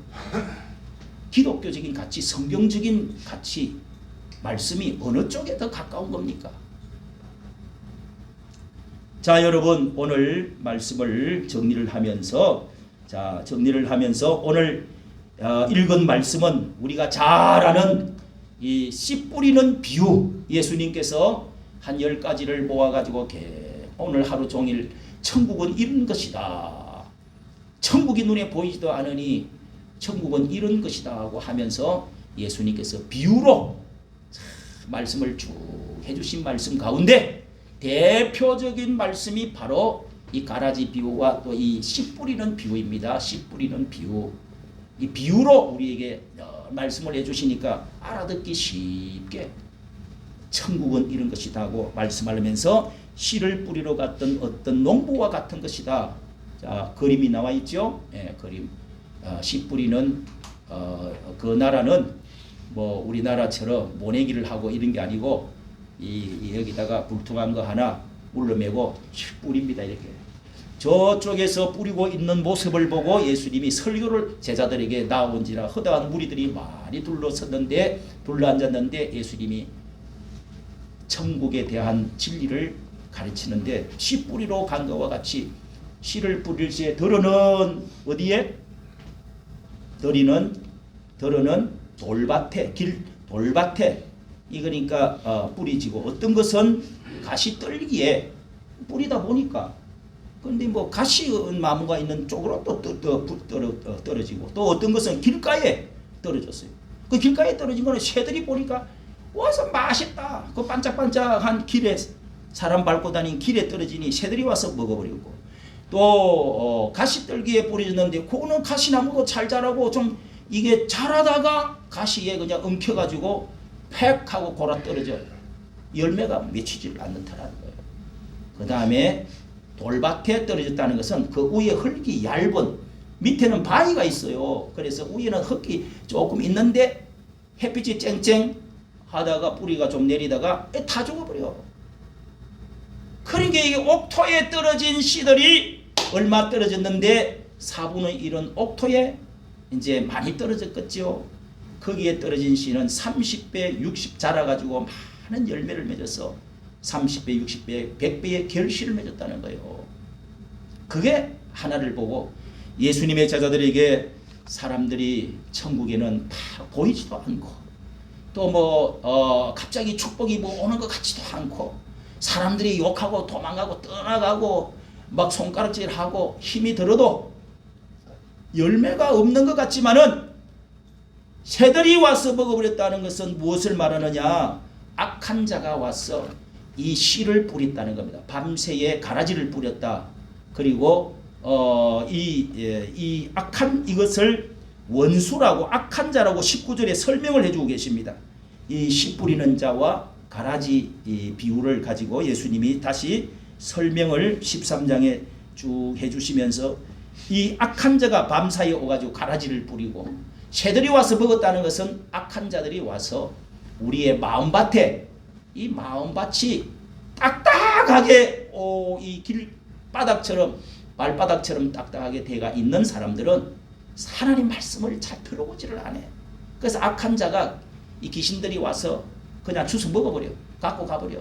기독교적인 가치 성경적인 가치 말씀이 어느 쪽에 더 가까운 겁니까? 자 여러분 오늘 말씀을 정리를 하면서 오늘 읽은 말씀은 우리가 잘 아는 이 씨 뿌리는 비유 예수님께서 한 10가지를 모아가지고 오늘 하루 종일 천국은 이런 것이다. 천국이 눈에 보이지도 않으니 천국은 이런 것이다 하고 하면서 예수님께서 비유로 말씀을 쭉 해주신 말씀 가운데 대표적인 말씀이 바로 이 가라지 비유와 또 이 씨 뿌리는 비유입니다. 씨 뿌리는 비유. 이 비유로 우리에게 말씀을 해주시니까 알아듣기 쉽게 천국은 이런 것이다 하고 말씀하면서 씨를 뿌리러 갔던 어떤 농부와 같은 것이다. 자 그림이 나와 있죠. 그림. 씨 뿌리는 그 나라는 뭐 우리나라처럼 모내기를 하고 이런 게 아니고 여기다가 불퉁한 거 하나 물러매고 뿌립니다. 이렇게 저쪽에서 뿌리고 있는 모습을 보고 예수님이 설교를 제자들에게 나온지라 허다한 무리들이 많이 둘러앉았는데 예수님이 천국에 대한 진리를 가르치는데 씨 뿌리러 간 것과 같이 씨를 뿌릴 때 덜어는 어디에? 덜어는 돌밭에 돌밭에 이거니까 뿌리지고 어떤 것은 가시 떨기에 뿌리다 보니까 근데 뭐 가시 나무가 있는 쪽으로 또 떨어지고 또 어떤 것은 길가에 떨어졌어요. 그 길가에 떨어진 거는 새들이 보니까 와서 맛있다. 그 반짝반짝한 길에 사람 밟고 다니는 길에 떨어지니 새들이 와서 먹어버리고 또 가시떨기에 뿌려졌는데 그거는 가시나무도 잘 자라고 좀 이게 자라다가 가시에 그냥 엉켜가지고 팩 하고 골아 떨어져 열매가 맺히질 않는다는 거예요. 그 다음에 돌밭에 떨어졌다는 것은 그 위에 흙이 얇은 밑에는 바위가 있어요. 그래서 위에는 흙이 조금 있는데 햇빛이 쨍쨍 하다가 뿌리가 좀 내리다가 다 죽어버려. 그러니까 이게 옥토에 떨어진 씨들이 얼마 떨어졌는데 4분의 1은 옥토에 이제 많이 떨어졌겠죠. 거기에 떨어진 씨는 30배, 60 자라가지고 많은 열매를 맺어서 30배, 60배, 100배의 결실을 맺었다는 거예요. 그게 하나를 보고 예수님의 제자들에게 사람들이 천국에는 다 보이지도 않고 또 뭐 갑자기 축복이 뭐 오는 것 같지도 않고 사람들이 욕하고 도망가고 떠나가고 막 손가락질하고 힘이 들어도 열매가 없는 것 같지만은 새들이 와서 먹어버렸다는 것은 무엇을 말하느냐? 악한 자가 와서 이 씨를 뿌렸다는 겁니다. 밤새에 가라지를 뿌렸다. 그리고 이 악한 이것을 원수라고 악한 자라고 19절에 설명을 해주고 계십니다. 이 씨 뿌리는 자와 가라지 이 비유를 가지고 예수님이 다시 설명을 13장에 쭉 해주시면서 이 악한 자가 밤사이에 오가지고 가라지를 뿌리고 새들이 와서 먹었다는 것은 악한 자들이 와서 우리의 마음밭에 이 마음밭이 딱딱하게 이 길바닥처럼 발바닥처럼 딱딱하게 돼가 있는 사람들은 하나님 말씀을 잘 들어보지를 않아요. 그래서 악한 자가 이 귀신들이 와서 그냥 주워 먹어버려. 갖고 가버려.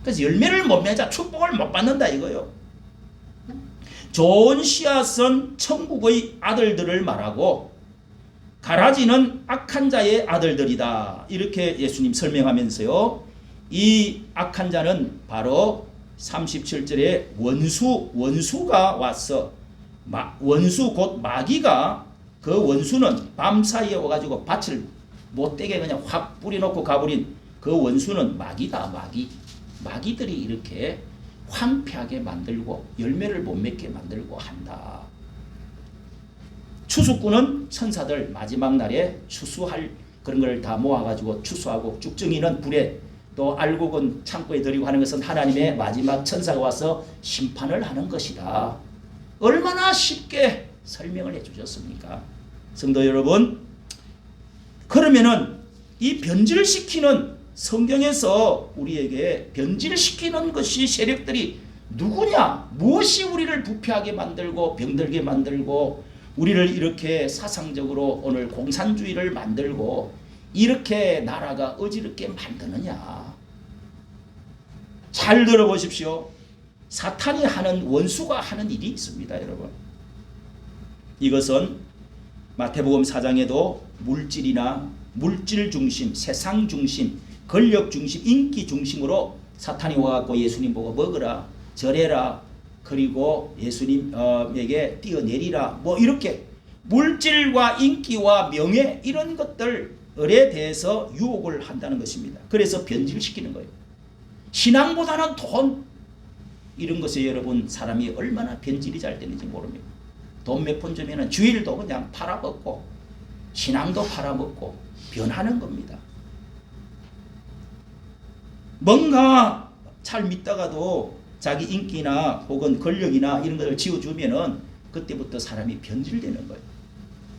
그래서 열매를 못 맺어 축복을 못 받는다 이거요. 좋은 씨앗은 천국의 아들들을 말하고 가라지는 악한 자의 아들들이다. 이렇게 예수님 설명하면서요. 이 악한 자는 바로 37절에 원수가 왔어. 원수 곧 마귀가 그 원수는 밤 사이에 와가지고 밭을 못되게 그냥 확 뿌려놓고 가버린 그 원수는 마귀다. 마귀들이 이렇게 황폐하게 만들고 열매를 못 맺게 만들고 한다. 추수꾼은 천사들 마지막 날에 추수할 그런 걸 다 모아가지고 추수하고 쭉정이는 불에 또 알곡은 창고에 들이고 하는 것은 하나님의 마지막 천사가 와서 심판을 하는 것이다. 얼마나 쉽게 설명을 해주셨습니까? 성도 여러분, 그러면은 이 변질시키는 성경에서 우리에게 변질시키는 것이 세력들이 누구냐? 무엇이 우리를 부패하게 만들고 병들게 만들고 우리를 이렇게 사상적으로 오늘 공산주의를 만들고 이렇게 나라가 어지럽게 만드느냐? 잘 들어보십시오. 사탄이 하는 원수가 하는 일이 있습니다, 여러분. 이것은 마태복음 4장에도 물질이나 물질 중심, 세상 중심, 권력 중심, 인기 중심으로 사탄이 와갖고 예수님 보고 먹으라, 절해라, 그리고 예수님에게 뛰어내리라, 뭐 이렇게 물질과 인기와 명예 이런 것들에 대해서 유혹을 한다는 것입니다. 그래서 변질시키는 거예요. 신앙보다는 돈 이런 것에 여러분 사람이 얼마나 변질이 잘 되는지 모릅니다. 돈 몇 푼 주면은 주일도 그냥 팔아먹고 신앙도 팔아먹고 변하는 겁니다. 뭔가 잘 믿다가도 자기 인기나 혹은 권력이나 이런 것을 지어주면은 그때부터 사람이 변질되는 거예요.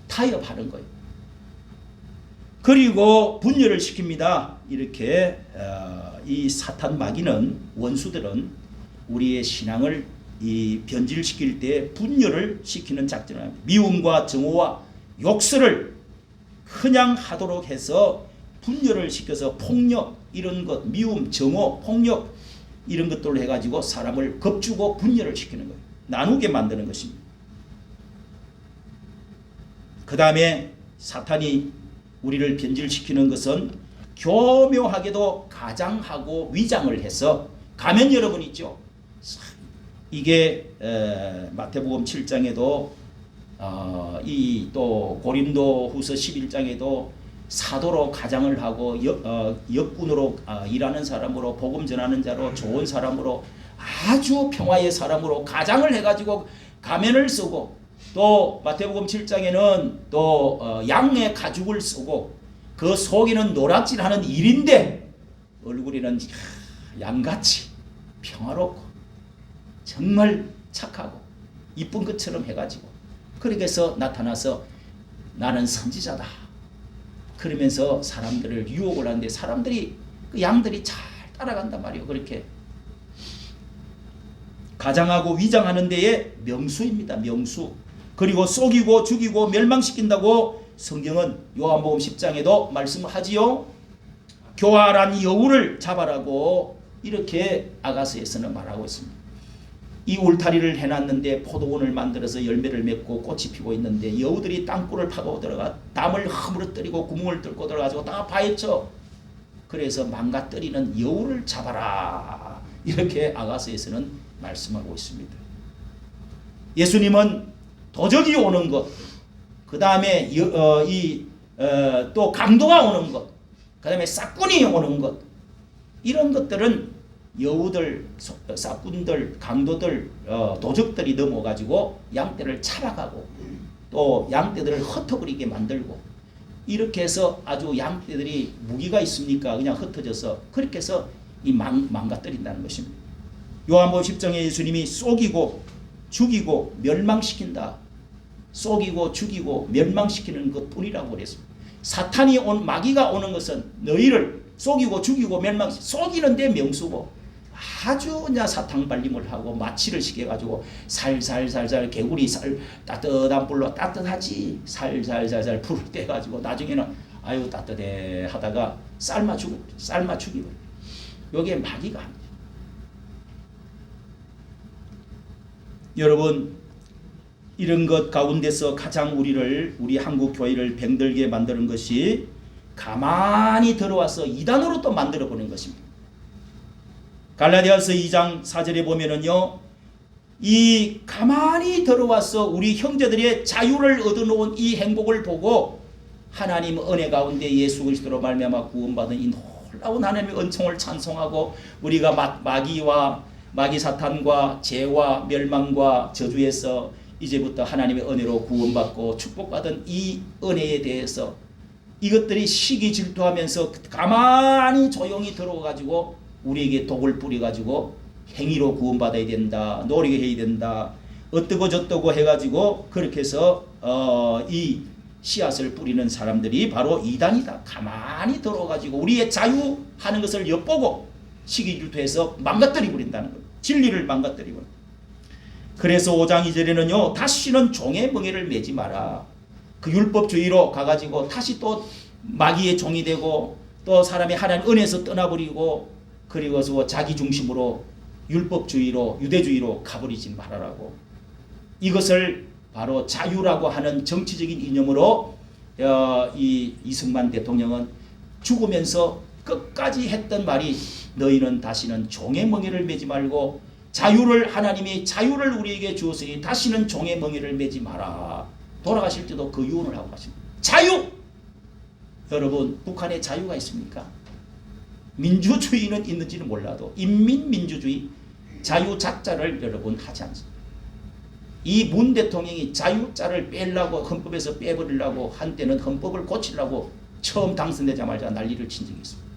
타협하는 거예요. 그리고 분열을 시킵니다. 이렇게 이 사탄 마귀는 원수들은 우리의 신앙을 이 변질시킬 때 분열을 시키는 작전을 합니다. 미움과 정오와 욕설을 그냥 하도록 해서 분열을 시켜서 폭력 이런 것, 미움, 정오, 폭력 이런 것들로 해가지고 사람을 겁주고 분열을 시키는 거예요. 나누게 만드는 것입니다. 그 다음에 사탄이 우리를 변질시키는 것은 교묘하게도 가장하고 위장을 해서 가면 여러분 있죠. 이게 마태복음 7장에도 이 또 고린도후서 11장에도 사도로 가장을 하고 역군으로 일하는 사람으로 복음 전하는 자로 좋은 사람으로 아주 평화의 사람으로 가장을 해가지고 가면을 쓰고 또 마태복음 7장에는 또 양의 가죽을 쓰고 그 속에는 노락질하는 일인데 얼굴에는 양같이 평화롭고 정말 착하고 이쁜 것처럼 해가지고 그렇게 해서 나타나서 나는 선지자다 그러면서 사람들을 유혹을 하는데 사람들이 그 양들이 잘 따라간단 말이에요. 그렇게 가장하고 위장하는 데에 명수입니다. 명수. 그리고 속이고 죽이고 멸망시킨다고 성경은 요한복음 10장에도 말씀하지요. 교활한 여우를 잡아라고 이렇게 아가서에서는 말하고 있습니다. 이 울타리를 해놨는데 포도원을 만들어서 열매를 맺고 꽃이 피고 있는데 여우들이 땅굴을 파고 들어가 담을 허물어뜨리고 구멍을 뚫고 들어가지고 다 파헤쳐. 그래서 망가뜨리는 여우를 잡아라. 이렇게 아가서에서는 말씀하고 있습니다. 예수님은 도적이 오는 것, 그 다음에 또 강도가 오는 것, 그 다음에 싹군이 오는 것, 이런 것들은 여우들, 싹군들, 강도들, 도적들이 넘어가지고 양떼를 잡아가고 또 양떼들을 흩어버리게 만들고 이렇게 해서 아주 양떼들이 무기가 있습니까? 그냥 흩어져서 그렇게 해서 이 망가뜨린다는 것입니다. 요한복음 10장에 예수님이 속이고 죽이고 멸망시킨다. 속이고 죽이고 멸망시키는 것뿐이라고 그랬습니다. 사탄이 마귀가 오는 것은 너희를 속이고 죽이고 속이는 데 명수고 아주 그냥 사탕 발림을 하고 마취를 시켜가지고 살살살살 개구리 살 따뜻한 불로 따뜻하지 살살살살 불을 떼가지고 나중에는 아유 따뜻해 하다가 삶아주기 버려. 여기에 마귀가 합니다. 여러분 이런 것 가운데서 가장 우리 한국 교회를 병들게 만드는 것이 가만히 들어와서 이단으로 또 만들어 보는 것입니다. 갈라디아서 2장 4절에 보면은요, 이 가만히 들어와서 우리 형제들의 자유를 얻어놓은 이 행복을 보고 하나님 은혜 가운데 예수 그리스도로 말미암아 구원받은 이 놀라운 하나님의 은총을 찬송하고 우리가 마귀 사탄과 죄와 멸망과 저주에서 이제부터 하나님의 은혜로 구원받고 축복받은 이 은혜에 대해서 이것들이 시기 질투하면서 가만히 조용히 들어가지고 우리에게 독을 뿌려가지고 행위로 구원받아야 된다, 노력해야 된다, 어떠고 저떠고 해가지고 그렇게 해서 이 씨앗을 뿌리는 사람들이 바로 이단이다. 가만히 들어가지고 우리의 자유하는 것을 엿보고 시기 질투해서 망가뜨려 버린다는 거예요. 진리를 망가뜨리고. 그래서 5장 2절에는요, 다시는 종의 멍에를 매지 마라. 그 율법주의로 가가지고 다시 또 마귀의 종이 되고 또 사람이 하나님 은혜에서 떠나버리고 그리고서 자기 중심으로 율법주의로 유대주의로 가버리지 말아라고. 이것을 바로 자유라고 하는 정치적인 이념으로 이승만 대통령은 죽으면서 끝까지 했던 말이 너희는 다시는 종의 멍에를 매지 말고 하나님이 자유를 우리에게 주었으니 다시는 종의 멍에를 매지 마라. 돌아가실 때도 그 유언을 하고 가십니다. 자유! 여러분 북한에 자유가 있습니까? 민주주의는 있는지는 몰라도 인민민주주의 자유 자자를 여러분 하지 않습니다. 이 문 대통령이 자유자를 빼려고 헌법에서 빼버리려고 한때는 헌법을 고치려고 처음 당선되자마자 난리를 친 적이 있습니다.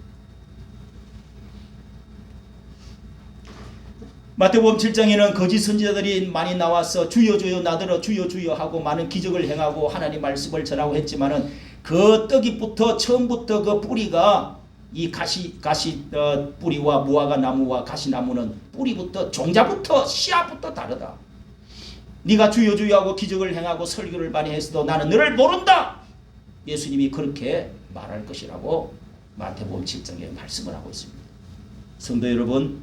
마태복음 7장에는 거짓 선지자들이 많이 나와서 주여 주여 나더러 주여 주여 하고 많은 기적을 행하고 하나님 말씀을 전하고 했지만은 그 떡이부터 처음부터 그 뿌리가 이 가시 뿌리와 무화과 나무와 가시나무는 뿌리부터 종자부터 씨앗부터 다르다. 네가 주여 주여 하고 기적을 행하고 설교를 많이 했어도 나는 너를 모른다. 예수님이 그렇게 말할 것이라고 마태복음 7장에 말씀을 하고 있습니다. 성도 여러분,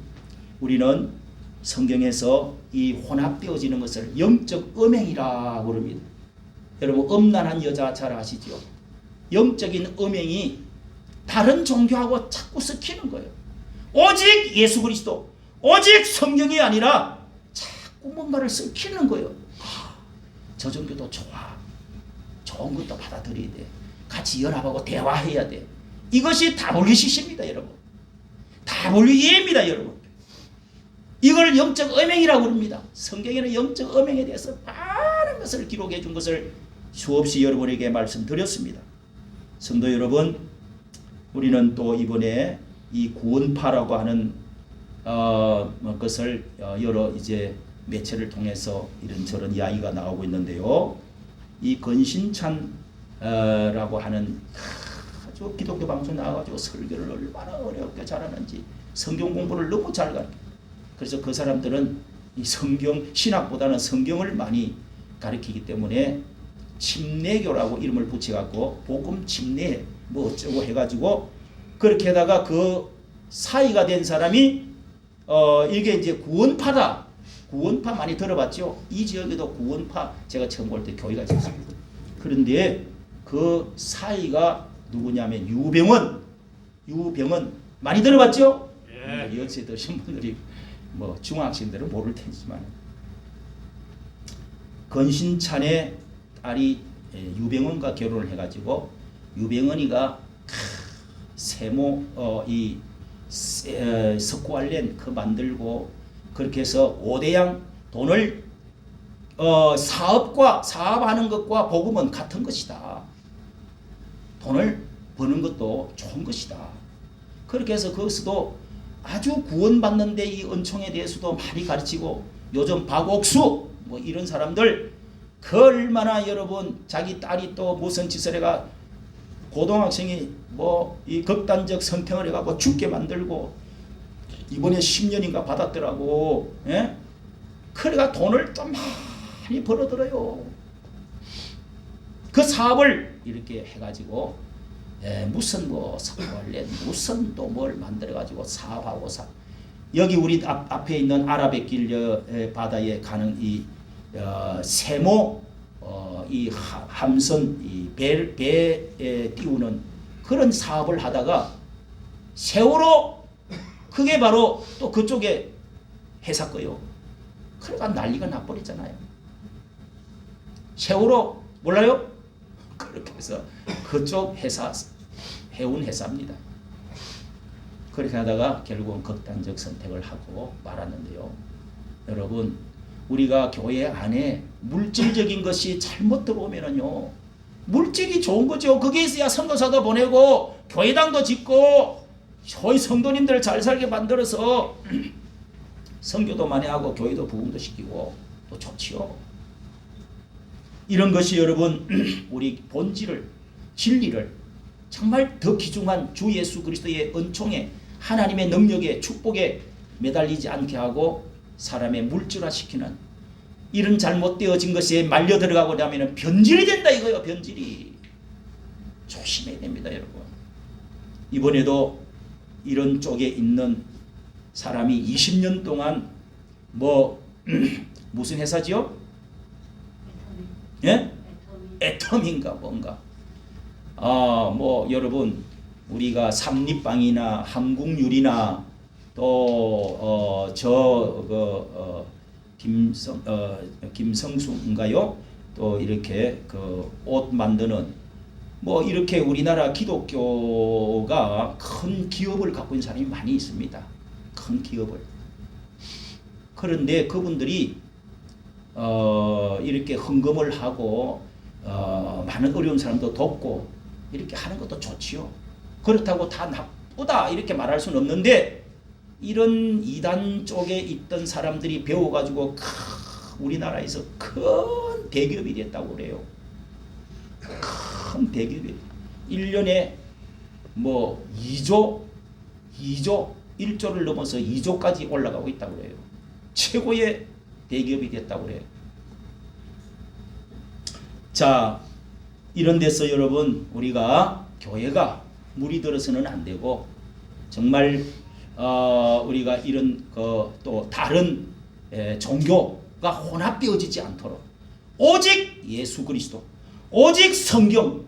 우리는 성경에서 이 혼합되어지는 것을 영적 음행이라고 합니다. 여러분 음란한 여자 잘 아시죠? 영적인 음행이 다른 종교하고 자꾸 섞이는 거예요. 오직 예수 그리스도, 오직 성경이 아니라 자꾸 뭔가를 섞이는 거예요. 저 종교도 좋아. 좋은 것도 받아들여야 돼. 같이 연합하고 대화해야 돼. 이것이 다볼리시십니다, 여러분. 다볼리예입니다, 여러분. 이걸 영적 음행이라고 합니다. 성경에는 영적 음행에 대해서 많은 것을 기록해 준 것을 수없이 여러분에게 말씀드렸습니다. 성도 여러분, 우리는 또 이번에 이 구원파라고 하는 것을 여러 이제 매체를 통해서 이런저런 이야기가 나오고 있는데요. 이 건신찬 라고 하는 아주 기독교 방송 나와가지고 설교를 얼마나 어렵게 잘하는지 성경 공부를 너무 잘 가르쳐요. 그래서 그 사람들은 이 성경 신학보다는 성경을 많이 가르치기 때문에 침례교라고 이름을 붙여갖고 복음 침례 뭐 어쩌고 해가지고 그렇게 하다가 그 사이가 된 사람이 이게 이제 구원파다. 구원파 많이 들어봤죠? 이 지역에도 구원파 제가 처음 볼 때 교회가 있었습니다. 그런데 그 사이가 누구냐면 유병원 많이 들어봤죠? 예. 연세 드신 분들이 뭐 중학생들은 모를 테지만 건신찬의 딸이 유병원과 결혼을 해가지고 유병원이가 세모 이 석고알렌 그 만들고 그렇게 해서 5대양 돈을 사업하는 것과 복음은 같은 것이다. 돈을 버는 것도 좋은 것이다. 그렇게 해서 거기서도 아주 구원받는데 이 은총에 대해서도 많이 가르치고 요즘 박옥수 뭐 이런 사람들 그 얼마나 여러분 자기 딸이 또 무슨 짓을 해가 고등학생이 뭐 이 극단적 선택을 해가고 죽게 만들고 이번에 10년인가 받았더라고. 예? 그래가 돈을 좀 많이 벌어들어요. 그 사업을 이렇게 해가지고 무슨 뭐 원래 무슨 또 뭘 만들어가지고 사업하고 여기 우리 앞에 있는 아라뱃길 바다에 가는 이 세모 이 함선 이 배에 띄우는 그런 사업을 하다가 세월호 그게 바로 또 그쪽에 회사 거요. 그러니까 난리가 나버리잖아요. 세월호 몰라요? 그렇게 해서 그쪽 회사 해운 회사입니다. 그렇게 하다가 결국은 극단적 선택을 하고 말았는데요. 여러분, 우리가 교회 안에 물질적인 것이 잘못 들어오면은요, 물질이 좋은 거죠. 그게 있어야 선교사도 보내고 교회당도 짓고 저희 성도님들 잘 살게 만들어서 선교도 많이 하고 교회도 부흥도 시키고 또 좋지요. 이런 것이 여러분 우리 본질을 진리를 정말 더 귀중한 주 예수 그리스도의 은총에 하나님의 능력에 축복에 매달리지 않게 하고 사람의 물질화시키는 이런 잘못되어진 것에 말려 들어가고 나면 변질이 된다 이거예요. 변질이. 조심해야 됩니다 여러분. 이번에도 이런 쪽에 있는 사람이 20년 동안 뭐 무슨 회사지요? 예? 애텀인가 뭔가. 뭐 여러분 우리가 삼립방이나 한국유리나 또 김성수인가요? 또 이렇게 그 옷 만드는 뭐 이렇게 우리나라 기독교가 큰 기업을 갖고 있는 사람이 많이 있습니다. 큰 기업을. 그런데 그분들이 이렇게 헌금을 하고 많은 어려운 사람도 돕고 이렇게 하는 것도 좋지요. 그렇다고 다 나쁘다 이렇게 말할 수는 없는데 이런 이단 쪽에 있던 사람들이 배워가지고 우리나라에서 큰 대기업이 됐다고 그래요. 큰 대기업이 1년에 뭐 2조 1조를 넘어서 2조까지 올라가고 있다고 그래요. 최고의 대기업이 됐다고 그래요. 자, 이런 데서 여러분 우리가 교회가 물이 들어서는 안 되고 정말 우리가 이런 또 다른 종교가 혼합되어지지 않도록 오직 예수 그리스도, 오직 성경,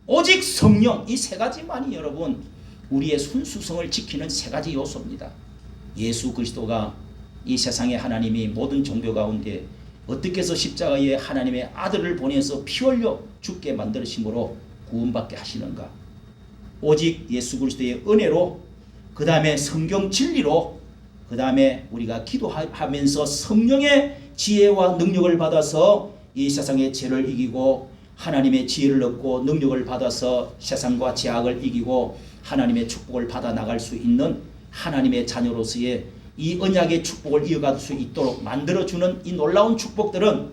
오직 성령 이 세 가지만이 여러분 우리의 순수성을 지키는 세 가지 요소입니다. 예수 그리스도가 이 세상에 하나님이 모든 종교 가운데 어떻게 해서 십자가에 하나님의 아들을 보내서 피 흘려 죽게 만드심으로 구원받게 하시는가? 오직 예수 그리스도의 은혜로, 그 다음에 성경 진리로, 그 다음에 우리가 기도하면서 성령의 지혜와 능력을 받아서 이 세상의 죄를 이기고 하나님의 지혜를 얻고 능력을 받아서 세상과 죄악을 이기고 하나님의 축복을 받아 나갈 수 있는 하나님의 자녀로서의 이 언약의 축복을 이어갈 수 있도록 만들어주는 이 놀라운 축복들은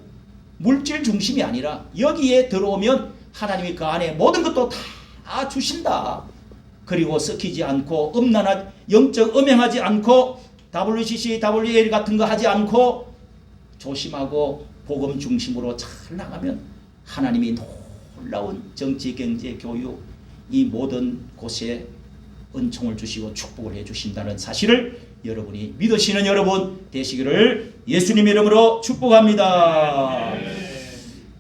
물질 중심이 아니라 여기에 들어오면 하나님이 그 안에 모든 것도 다 주신다. 그리고 섞이지 않고 영적 음행하지 않고 WCC, WL 같은 거 하지 않고 조심하고 복음 중심으로 잘 나가면 하나님이 놀라운 정치, 경제, 교육 이 모든 곳에 은총을 주시고 축복을 해주신다는 사실을 여러분이 믿으시는 여러분 되시기를 예수님의 이름으로 축복합니다.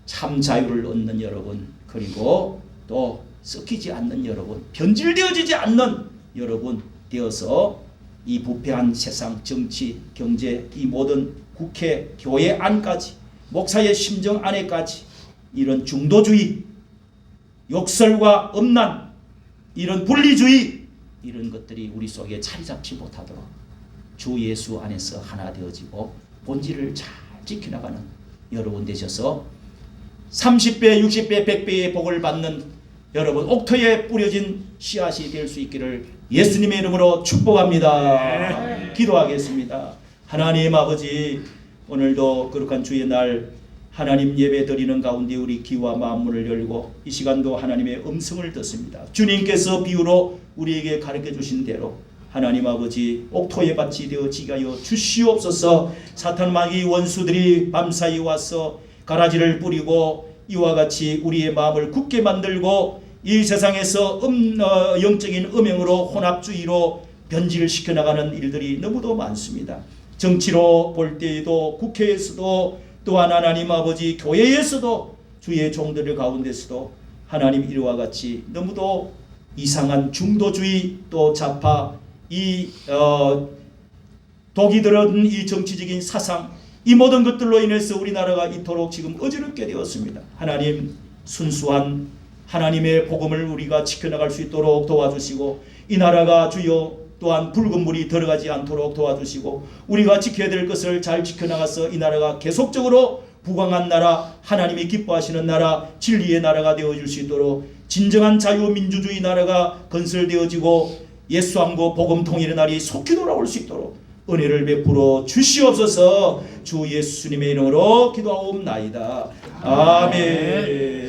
참 자유를 얻는 여러분, 그리고 또 섞이지 않는 여러분, 변질되어지지 않는 여러분 되어서 이 부패한 세상, 정치, 경제, 이 모든 국회, 교회 안까지, 목사의 심정 안에까지 이런 중도주의, 욕설과 음란, 이런 분리주의, 이런 것들이 우리 속에 자리 잡지 못하도록 주 예수 안에서 하나 되어지고 본질을 잘 지켜나가는 여러분 되셔서 30배, 60배, 100배의 복을 받는 여러분 옥토에 뿌려진 씨앗이 될 수 있기를 예수님의 이름으로 축복합니다. 기도하겠습니다. 하나님 아버지, 오늘도 거룩한 주의 날 하나님 예배 드리는 가운데 우리 귀와 마음문을 열고 이 시간도 하나님의 음성을 듣습니다. 주님께서 비유로 우리에게 가르쳐 주신 대로 하나님 아버지 옥토의 밭이 되어지게 하여 주시옵소서. 사탄 마귀 원수들이 밤사이 와서 가라지를 뿌리고 이와 같이 우리의 마음을 굳게 만들고 이 세상에서 영적인 음행으로 혼합주의로 변질을 시켜나가는 일들이 너무도 많습니다. 정치로 볼 때에도 국회에서도 또한 하나님 아버지 교회에서도 주의 종들 가운데서도 하나님 이와 같이 너무도 이상한 중도주의 또 좌파 이 독이 들은 이 정치적인 사상 이 모든 것들로 인해서 우리나라가 이토록 지금 어지럽게 되었습니다. 하나님 순수한 하나님의 복음을 우리가 지켜나갈 수 있도록 도와주시고 이 나라가 주여 또한 붉은 물이 들어가지 않도록 도와주시고 우리가 지켜야 될 것을 잘 지켜나가서 이 나라가 계속적으로 부강한 나라 하나님이 기뻐하시는 나라 진리의 나라가 되어줄 수 있도록 진정한 자유민주주의 나라가 건설되어지고 예수왕국 복음 통일의 날이 속히 돌아올 수 있도록 은혜를 베풀어 주시옵소서. 주 예수님의 이름으로 기도하옵나이다. 아멘.